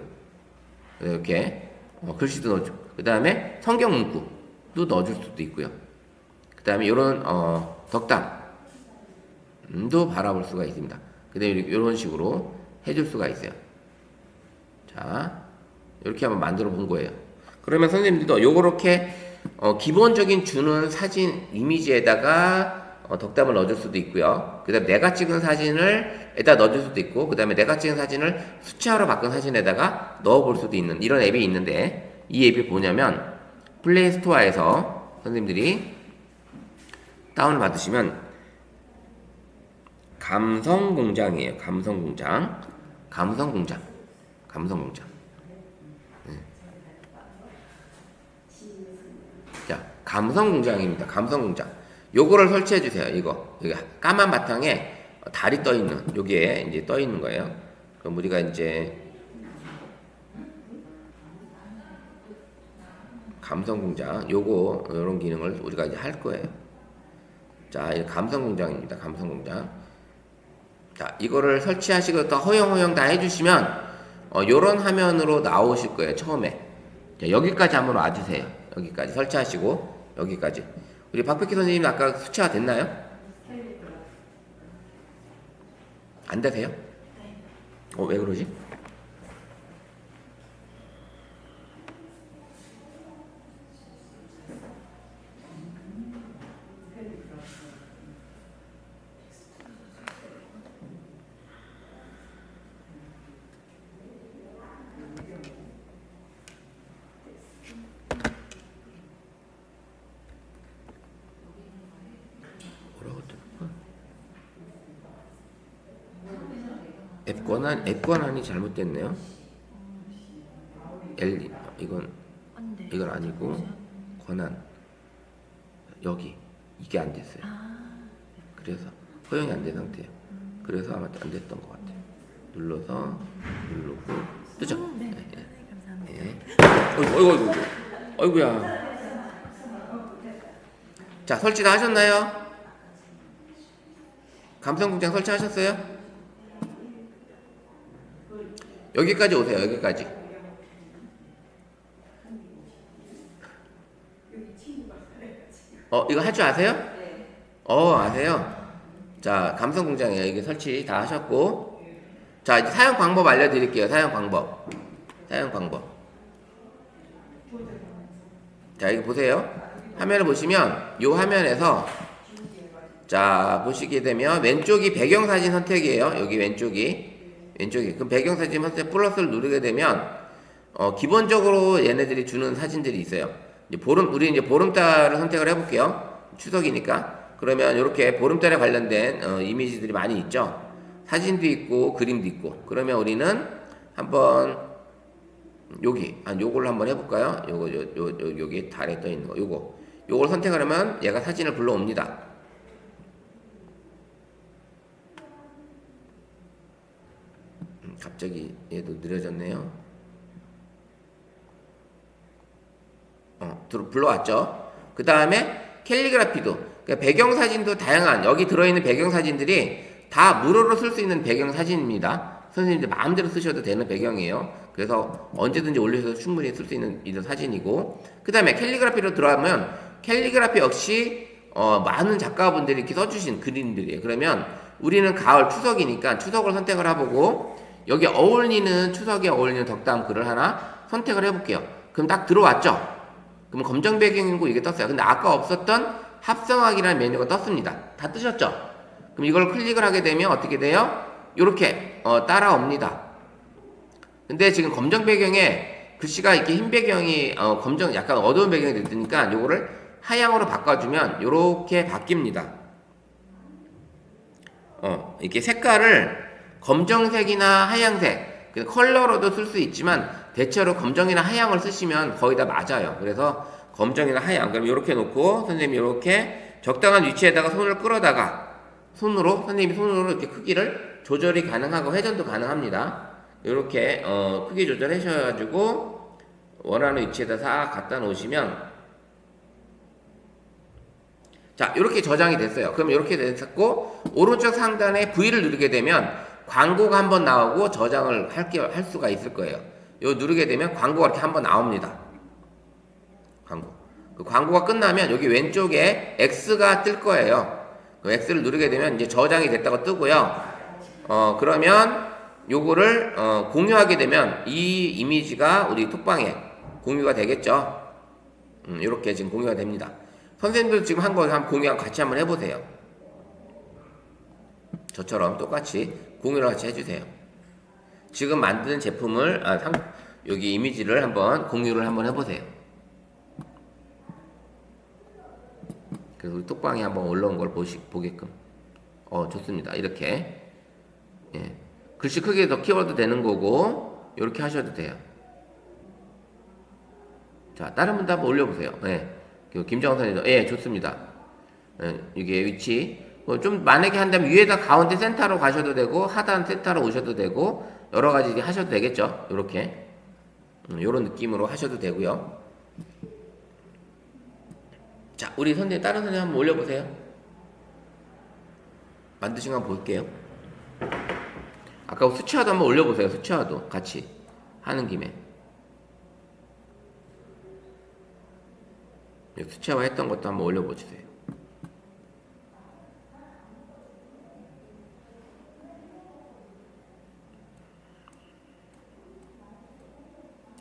[SPEAKER 1] 이렇게 글씨도 넣어주고 그 다음에 성경 문구도 넣어줄 수도 있고요. 그 다음에 요런 덕담도 바라볼 수가 있습니다. 그 다음에 이런 식으로 해줄 수가 있어요. 자, 이렇게 한번 만들어 본 거예요. 그러면 선생님들도 요렇게 기본적인 주는 사진 이미지에다가 덕담을 넣어줄 수도 있고요. 그 다음에 내가 찍은 사진을 에다 넣어줄 수도 있고 그 다음에 내가 찍은 사진을 수채화로 바꾼 사진에다가 넣어볼 수도 있는 이런 앱이 있는데 이 앱이 뭐냐면 플레이 스토어에서 선생님들이 다운을 받으시면 감성공장이에요. 감성공장. 네. 자, 감성공장입니다. 감성공장. 요거를 설치해 주세요. 이거 여기 까만 바탕에 달이 떠 있는 여기에 이제 떠 있는 거예요. 그럼 우리가 이제 감성공장 요거 요런 기능을 우리가 이제 할 거예요. 자, 이 감성공장입니다. 감성공장. 자, 이거를 설치하시고 또 허용 다 해주시면 요런 화면으로 나오실 거예요, 처음에. 자, 여기까지 한번 와주세요. 여기까지 설치하시고, 여기까지. 우리 박백희 선생님 아까 수치가 됐나요? 안 되세요?
[SPEAKER 2] 네.
[SPEAKER 1] 왜 그러지? 뭐라고 뜰까? 앱 권한이 잘못됐네요.
[SPEAKER 2] 안 돼.
[SPEAKER 1] 이건 아니고 권한 여기 이게 안 됐어요. 그래서 허용이 안 된 상태예요. 그래서 아마 안 됐던 것 같아요. 눌러서 누르고 뜨죠?
[SPEAKER 2] 네.
[SPEAKER 1] 예.
[SPEAKER 2] 감사합니다.
[SPEAKER 1] 예. 어이구. 어이구야. 자, 설치 다 하셨나요? 감성공장 설치하셨어요? 여기까지 오세요. 여기까지. 이거 할 줄 아세요? 아세요? 자, 감성공장이에요. 이게 설치 다 하셨고. 자, 이제 사용 방법 알려드릴게요. 사용 방법. 자, 여기 보세요. 화면을 보시면, 이 화면에서, 자, 보시게 되면, 왼쪽이 배경사진 선택이에요. 여기 왼쪽이. 그럼 배경사진 선택 플러스를 누르게 되면, 기본적으로 얘네들이 주는 사진들이 있어요. 우리 이제 보름달을 선택을 해볼게요. 추석이니까. 그러면 이렇게 보름달에 관련된 이미지들이 많이 있죠. 사진도 있고 그림도 있고. 그러면 우리는 한번 요걸로 한번 해볼까요? 여기 달에 떠 있는 거. 요걸 선택하려면 얘가 사진을 불러옵니다. 갑자기 얘도 느려졌네요. 불러왔죠. 그 다음에 캘리그라피도, 그러니까 배경사진도 다양한, 여기 들어있는 배경사진들이 다 무료로 쓸 수 있는 배경사진입니다. 선생님들 마음대로 쓰셔도 되는 배경이에요. 그래서 언제든지 올리셔서 충분히 쓸 수 있는 이런 사진이고, 그 다음에 캘리그라피로 들어가면 캘리그라피 역시 많은 작가분들이 이렇게 써주신 그림들이에요. 그러면 우리는 가을 추석이니까 추석을 선택을 해보고, 여기 추석에 어울리는 덕담 글을 하나 선택을 해볼게요. 그럼 딱 들어왔죠? 그럼 검정 배경이고 이게 떴어요. 근데 아까 없었던 합성하기라는 메뉴가 떴습니다. 다 뜨셨죠? 그럼 이걸 클릭을 하게 되면 어떻게 돼요? 요렇게 따라옵니다. 근데 지금 검정 배경에 글씨가 이렇게 흰 배경이 약간 어두운 배경이 됐으니까 요거를 하향으로 바꿔주면 요렇게 바뀝니다. 이렇게 색깔을 검정색이나 하얀색, 컬러로도 쓸 수 있지만 대체로 검정이나 하양을 쓰시면 거의 다 맞아요. 그래서 검정이나 하양, 그럼 이렇게 놓고 선생님이 이렇게 적당한 위치에다가 손을 끌어다가 선생님이 손으로 이렇게 크기를 조절이 가능하고 회전도 가능합니다. 이렇게 크기 조절하셔가지고 원하는 위치에다 싹 갖다 놓으시면, 자, 이렇게 저장이 됐어요. 그럼 이렇게 됐고, 오른쪽 상단에 V를 누르게 되면 광고가 한번 나오고 저장을 할 수가 있을 거예요. 요 누르게 되면 광고가 이렇게 한번 나옵니다. 그 광고가 끝나면 여기 왼쪽에 X가 뜰 거예요. 그 X를 누르게 되면 이제 저장이 됐다고 뜨고요. 그러면 요거를 공유하게 되면 이 이미지가 우리 톡방에 공유가 되겠죠. 이렇게 지금 공유가 됩니다. 선생님들 지금 한 거 한번 공유하고 같이 한번 해보세요. 저처럼 똑같이 공유를 같이 해주세요. 지금 만든 제품을 여기 이미지를 한번 공유를 한번 해보세요. 그래서 우리 톡방에 한번 올라온 걸 보게끔. 좋습니다. 이렇게. 예. 글씨 크게 더 키워도 되는 거고, 이렇게 하셔도 돼요. 자, 다른 분도 한번 올려보세요. 예. 김정은 선생님도, 예, 좋습니다. 예, 이게 위치. 좀 만약에 한다면 위에다 가운데 센터로 가셔도 되고, 하단 센터로 오셔도 되고, 여러 가지 하셔도 되겠죠. 요렇게. 요런 느낌으로 하셔도 되고요. 자, 우리 다른 선생님 한번 올려보세요. 만드신 거 한번 볼게요. 아까 수채화도 한번 올려보세요. 수채화도 같이 하는 김에. 수채화 했던 것도 한번 올려보세요.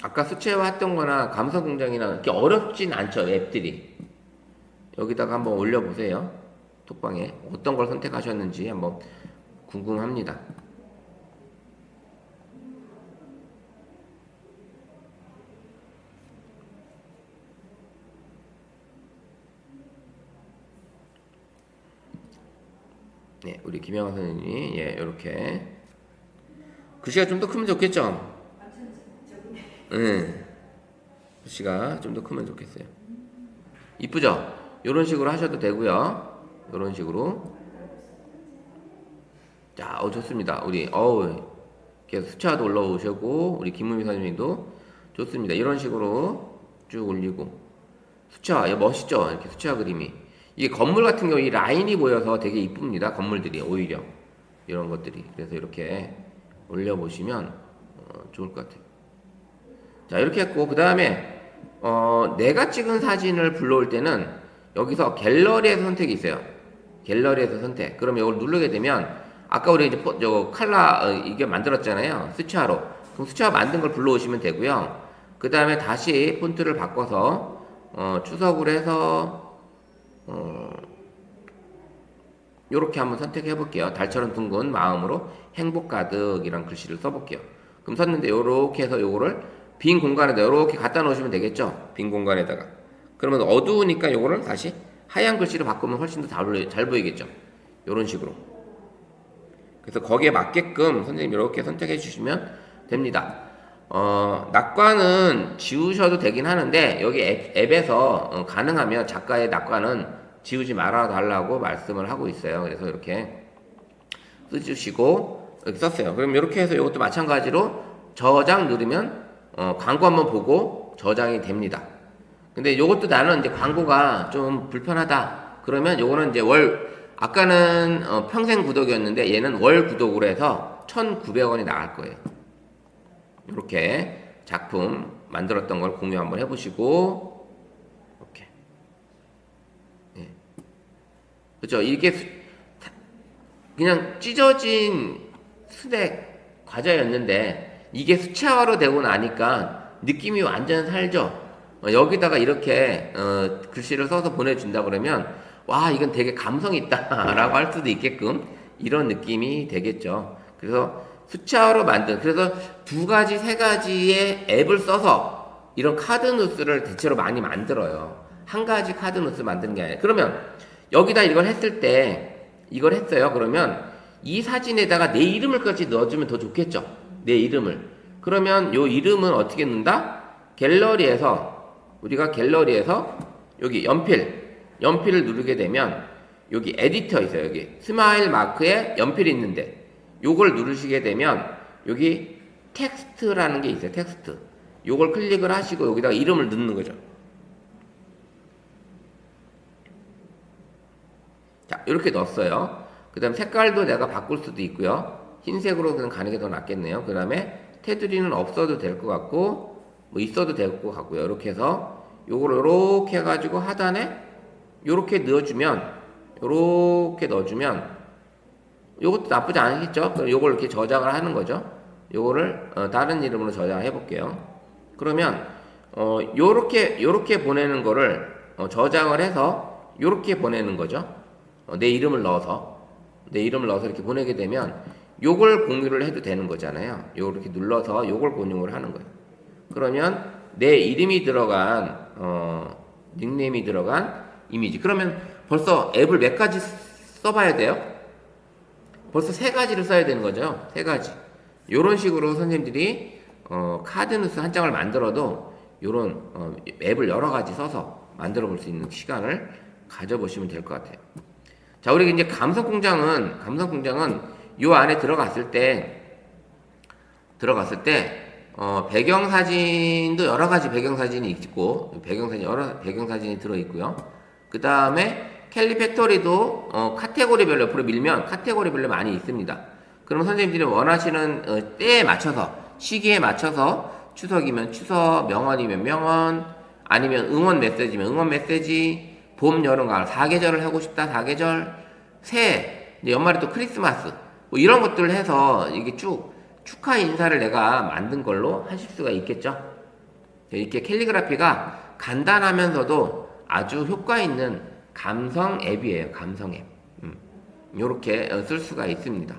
[SPEAKER 1] 아까 수채화 했던 거나 감성공장이나 이렇게 어렵진 않죠, 앱들이. 여기다가 한번 올려보세요. 톡방에 어떤 걸 선택하셨는지 한번 궁금합니다. 네, 우리 김영하 선생님이 예, 이렇게 글씨가 좀 더 크면 좋겠죠?
[SPEAKER 3] 완전 저기
[SPEAKER 1] 네, 글씨가 좀 더 크면 좋겠어요. 이쁘죠? 이런 식으로 하셔도 되고요. 이런 식으로. 자, 좋습니다. 우리 계속 수채화도 올라오시고 우리 김무미 선생님도 좋습니다. 이런 식으로 쭉 올리고 수채화, 멋있죠? 이렇게 수채화 그림이. 이게 건물 같은 경우 이 라인이 보여서 되게 이쁩니다. 건물들이 오히려 이런 것들이. 그래서 이렇게 올려보시면 좋을 것 같아요. 자, 이렇게 했고 그 다음에 내가 찍은 사진을 불러올 때는 여기서 갤러리에서 선택이 있어요. 갤러리에서 선택. 그럼 이걸 누르게 되면 아까 우리 이제 칼라 이게 만들었잖아요. 수채화로. 그럼 수채화 만든 걸 불러오시면 되고요. 그 다음에 다시 폰트를 바꿔서 추석으로 해서 요렇게 한번 선택해 볼게요. 달처럼 둥근 마음으로 행복 가득이란 글씨를 써볼게요. 그럼 썼는데 요렇게 해서 요거를 빈 공간에다 요렇게 갖다 놓으시면 되겠죠. 빈 공간에다가. 그러면 어두우니까 요거를 다시 하얀 글씨로 바꾸면 훨씬 더 잘 보이겠죠. 요런 식으로. 그래서 거기에 맞게끔 선생님 이렇게 선택해 주시면 됩니다. 낙관은 지우셔도 되긴 하는데 여기 앱에서 가능하면 작가의 낙관은 지우지 말아 달라고 말씀을 하고 있어요. 그래서 이렇게 써주시고 이렇게 썼어요. 그럼 이렇게 해서 이것도 마찬가지로 저장 누르면 광고 한번 보고 저장이 됩니다. 근데 이것도 나는 이제 광고가 좀 불편하다. 그러면 요거는 이제 아까는 평생 구독이었는데 얘는 월 구독으로 해서 1,900원이 나갈 거예요. 이렇게 작품 만들었던 걸 공유 한번 해보시고 이렇게 그렇죠. 이게 그냥 찢어진 스낵 과자였는데 이게 수채화로 되고 나니까 느낌이 완전 살죠. 여기다가 이렇게 글씨를 써서 보내준다 그러면 와 이건 되게 감성 있다라고 할 수도 있게끔 이런 느낌이 되겠죠. 그래서 수채화로 만든 그래서 두 가지 세 가지의 앱을 써서 이런 카드누스를 대체로 많이 만들어요. 한 가지 카드누스 만드는 게 아니라 그러면 여기다 이걸 했을 때 이걸 했어요. 그러면 이 사진에다가 내 이름을까지 넣어주면 더 좋겠죠. 내 이름을. 그러면 요 이름은 어떻게 넣는다? 우리가 갤러리에서 여기 연필을 누르게 되면 여기 에디터 있어요. 여기 스마일 마크에 연필이 있는데 요걸 누르시게 되면 여기 텍스트라는 게 있어요. 텍스트. 요걸 클릭을 하시고 여기다가 이름을 넣는 거죠. 자, 이렇게 넣었어요. 그 다음 색깔도 내가 바꿀 수도 있고요. 흰색으로 그냥 가는 게 더 낫겠네요. 그 다음에 테두리는 없어도 될 것 같고 뭐 있어도 될 것 같고요. 이렇게 해서 요걸 요렇게 해가지고 하단에 요렇게 넣어주면 요것도 나쁘지 않겠죠? 그럼 요걸 이렇게 저장을 하는 거죠. 요거를 다른 이름으로 저장해 볼게요. 그러면 요렇게 보내는 거를 저장을 해서 요렇게 보내는 거죠. 내 이름을 넣어서 이렇게 보내게 되면 요걸 공유를 해도 되는 거잖아요. 요렇게 눌러서 요걸 공유를 하는 거예요. 그러면 내 이름이 들어간 닉네임이 들어간 이미지. 그러면 벌써 앱을 몇 가지 써봐야 돼요? 벌써 3가지를 써야 되는 거죠. 3가지. 요런 식으로 선생님들이 카드누스 한 장을 만들어도 요런 앱을 여러 가지 써서 만들어 볼 수 있는 시간을 가져보시면 될 것 같아요. 자, 우리 이제 감성공장은 요 안에 들어갔을 때 배경사진도 여러 가지 배경사진이 있고 여러 배경사진이 들어있고요. 그 다음에 캘리 팩토리도 카테고리별로 옆으로 밀면 카테고리별로 많이 있습니다. 그럼 선생님들이 원하시는 때에 맞춰서 시기에 맞춰서 추석이면 추석, 명언이면 명언, 아니면 응원 메시지면 응원 메시지, 봄, 여름, 가을 4계절을 하고 싶다 4계절, 새해, 이제 연말에 또 크리스마스 뭐 이런 것들을 해서 이게 쭉 축하 인사를 내가 만든 걸로 하실 수가 있겠죠. 이렇게 캘리그라피가 간단하면서도 아주 효과 있는 감성 앱이에요. 감성 앱. 이렇게 쓸 수가 있습니다.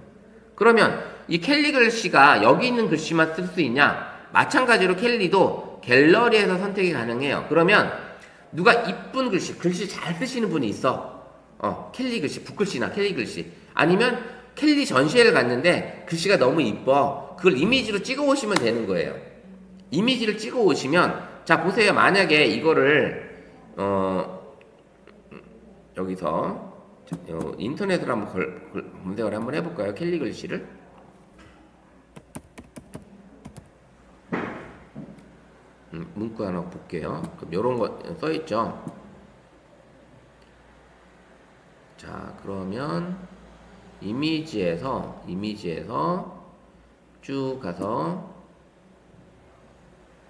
[SPEAKER 1] 그러면 이 캘리 글씨가 여기 있는 글씨만 쓸 수 있냐? 마찬가지로 캘리도 갤러리에서 선택이 가능해요. 그러면 누가 이쁜 글씨 잘 쓰시는 분이 있어. 캘리 글씨, 붓글씨나 캘리 글씨. 아니면 캘리 전시회를 갔는데 글씨가 너무 이뻐. 그걸 이미지로 찍어 오시면 되는 거예요. 이미지를 찍어 오시면, 자, 보세요. 만약에 이거를, 여기서, 인터넷으로 한번 검색을 한번 해볼까요? 캘리 글씨를. 문구 하나 볼게요. 그럼 요런 거 써있죠. 자, 그러면 이미지에서 쭉 가서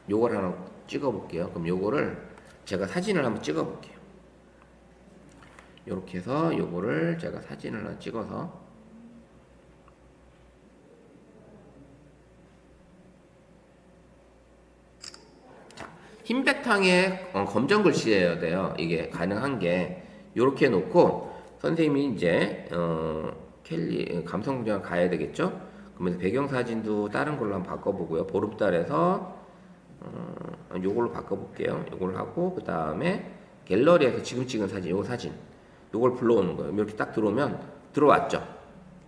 [SPEAKER 1] 요걸 하나 찍어 볼게요. 그럼 요거를 제가 사진을 한번 찍어 볼게요. 요렇게 해서 요거를 제가 사진을 하나 찍어서 흰 바탕에 검정 글씨여야 돼요. 이게 가능한 게 요렇게 놓고 선생님이 이제 캘리 감성공장 가야 되겠죠. 그러면 배경 사진도 다른 걸로 한번 바꿔보고요. 보름달에서 요걸로 바꿔볼게요. 요걸 하고 그 다음에 갤러리에서 지금 찍은 사진, 요 사진, 요걸 불러오는 거예요. 이렇게 딱 들어오면 들어왔죠.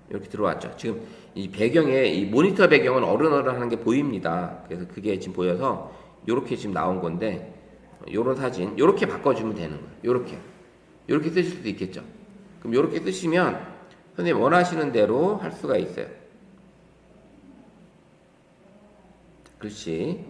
[SPEAKER 1] 이렇게 들어왔죠. 지금 이 배경에 이 모니터 배경은 어른어른하는 게 보입니다. 그래서 그게 지금 보여서 요렇게 지금 나온 건데 요런 사진 요렇게 바꿔주면 되는 거예요. 요렇게 쓰실 수도 있겠죠. 그럼 요렇게 쓰시면 선생님 원하시는 대로 할 수가 있어요. 글씨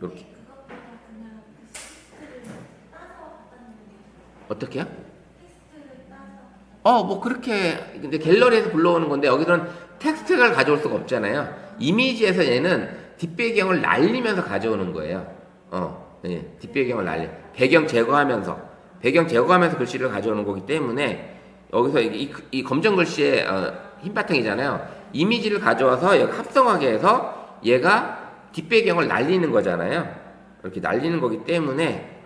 [SPEAKER 1] 요렇게.
[SPEAKER 2] 그것보다 그냥 텍스트를 따서 갖다 놓는 게
[SPEAKER 1] 어떻게요?
[SPEAKER 2] 텍스트를 따서
[SPEAKER 1] 뭐 그렇게 근데 갤러리에서 불러오는 건데 여기서는 텍스트를 가져올 수가 없잖아요. 이미지에서 얘는 뒷배경을 날리면서 가져오는 거예요. 예, 뒷배경을 배경 제거하면서 글씨를 가져오는 거기 때문에 여기서 이 검정 글씨의 흰 바탕이잖아요. 이미지를 가져와서 얘가 합성하게 해서 얘가 뒷배경을 날리는 거잖아요. 이렇게 날리는 거기 때문에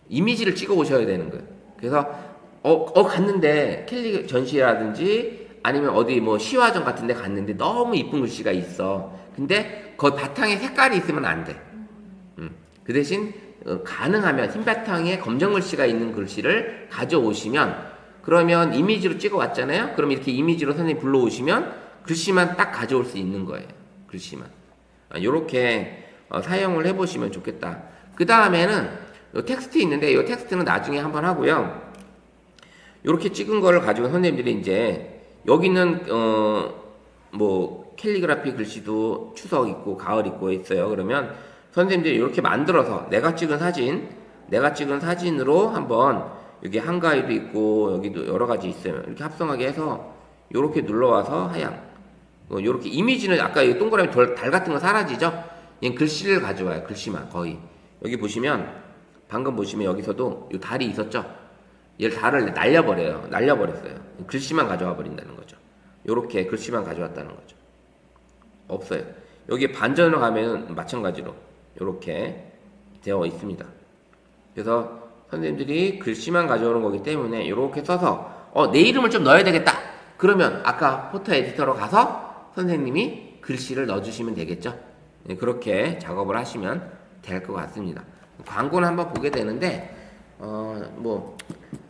[SPEAKER 1] 이미지를 찍어 오셔야 되는 거예요. 그래서 갔는데 캘리 전시라든지 아니면 어디 뭐 시화전 같은 데 갔는데 너무 이쁜 글씨가 있어. 근데 그 바탕에 색깔이 있으면 안 돼. 그 대신 가능하면 흰 바탕에 검정 글씨가 있는 글씨를 가져오시면 그러면 이미지로 찍어 왔잖아요. 그럼 이렇게 이미지로 선생님 불러오시면 글씨만 딱 가져올 수 있는 거예요. 글씨만. 요렇게 사용을 해보시면 좋겠다. 그 다음에는 텍스트 있는데 이 텍스트는 나중에 한번 하고요. 요렇게 찍은 거를 가지고 선생님들이 이제 여기는 뭐 캘리그라피 글씨도 추석 있고 가을 있고 있어요. 그러면 선생님들이 이렇게 만들어서 내가 찍은 사진으로 한번 여기 한가위도 있고 여기도 여러 가지 있어요. 이렇게 합성하게 해서 이렇게 눌러와서 하향. 이렇게 이미지는 아까 이 동그라미 달 같은 거 사라지죠? 얘는 글씨를 가져와요. 글씨만 거의. 여기 보시면 방금 보시면 여기서도 이 달이 있었죠? 얘를 달을 날려버렸어요. 글씨만 가져와 버린다는 거죠. 이렇게 글씨만 가져왔다는 거죠. 없어요. 여기 반전으로 가면 마찬가지로 이렇게 되어 있습니다. 그래서 선생님들이 글씨만 가져오는 거기 때문에 이렇게 써서 내 이름을 좀 넣어야 되겠다. 그러면 아까 포토 에디터로 가서 선생님이 글씨를 넣어주시면 되겠죠. 네, 그렇게 작업을 하시면 될 것 같습니다. 광고는 한번 보게 되는데 뭐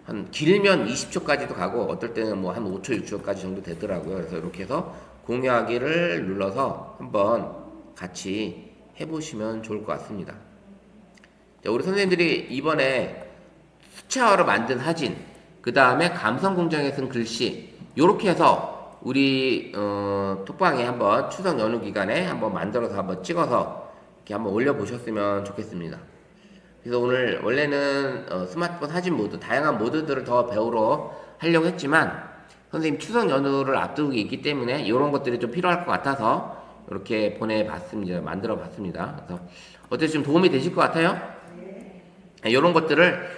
[SPEAKER 1] 한 길면 20초까지도 가고 어떨 때는 뭐 한 5초, 6초까지 정도 되더라고요. 그래서 이렇게 해서 공유하기를 눌러서 한번 같이 해보시면 좋을 것 같습니다. 자, 우리 선생님들이 이번에 수채화로 만든 사진, 그 다음에 감성공장에 쓴 글씨, 요렇게 해서 우리 톡방에 한번 추석 연휴 기간에 한번 만들어서 한번 찍어서 이렇게 한번 올려보셨으면 좋겠습니다. 그래서 오늘 원래는 스마트폰 사진 모드, 다양한 모드들을 더 배우러 하려고 했지만 선생님 추석 연휴를 앞두고 있기 때문에 이런 것들이 좀 필요할 것 같아서 이렇게 보내봤습니다. 만들어봤습니다. 그래서 어떻게 좀 도움이 되실 것 같아요? 이런 것들을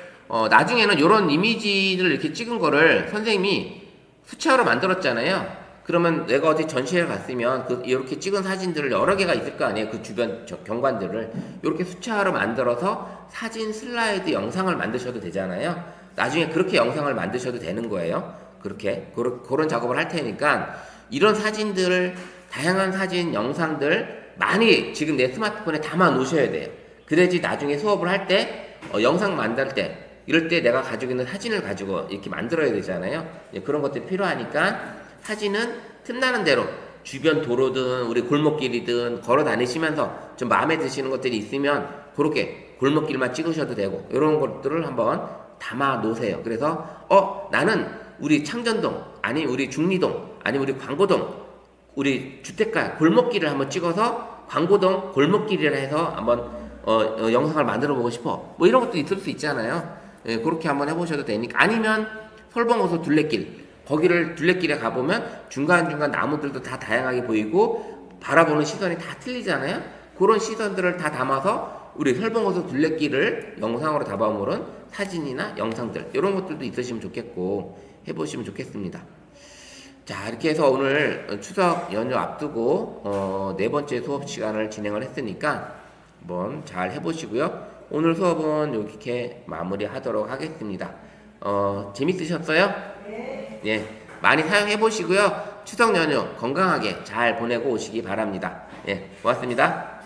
[SPEAKER 1] 나중에는 이런 이미지를 이렇게 찍은 거를 선생님이 수채화로 만들었잖아요. 그러면 내가 어디 전시회를 갔으면 이렇게 찍은 사진들을 여러 개가 있을 거 아니에요. 그 주변 경관들을 이렇게 수채화로 만들어서 사진 슬라이드 영상을 만드셔도 되잖아요. 나중에 그렇게 영상을 만드셔도 되는 거예요. 그렇게 그런 작업을 할 테니까 이런 사진들을 다양한 사진 영상들 많이 지금 내 스마트폰에 담아 놓으셔야 돼요. 그래야지 나중에 수업을 할 때 영상 만들 때 이럴 때 내가 가지고 있는 사진을 가지고 이렇게 만들어야 되잖아요. 그런 것들이 필요하니까 사진은 틈나는 대로 주변 도로든 우리 골목길이든 걸어 다니시면서 좀 마음에 드시는 것들이 있으면 그렇게 골목길만 찍으셔도 되고 이런 것들을 한번 담아 놓으세요. 그래서 나는 우리 창전동 아니 우리 중리동 아니 우리 광고동 우리 주택가 골목길을 한번 찍어서 광고동 골목길이라 해서 한번 영상을 만들어 보고 싶어. 뭐 이런 것도 있을 수 있잖아요. 예, 그렇게 한번 해보셔도 되니까. 아니면 설봉호소 둘레길. 거기를 둘레길에 가보면 중간중간 나무들도 다 다양하게 보이고 바라보는 시선이 다 틀리잖아요. 그런 시선들을 다 담아서 우리 설봉호소 둘레길을 영상으로 담아오는 사진이나 영상들 이런 것들도 있으시면 좋겠고 해보시면 좋겠습니다. 자, 이렇게 해서 오늘 추석 연휴 앞두고 네 번째 수업 시간을 진행을 했으니까 한번 잘 해보시고요. 오늘 수업은 이렇게 마무리하도록 하겠습니다. 재밌으셨어요?
[SPEAKER 3] 네.
[SPEAKER 1] 예, 많이 사용해보시고요. 추석 연휴 건강하게 잘 보내고 오시기 바랍니다. 예, 고맙습니다.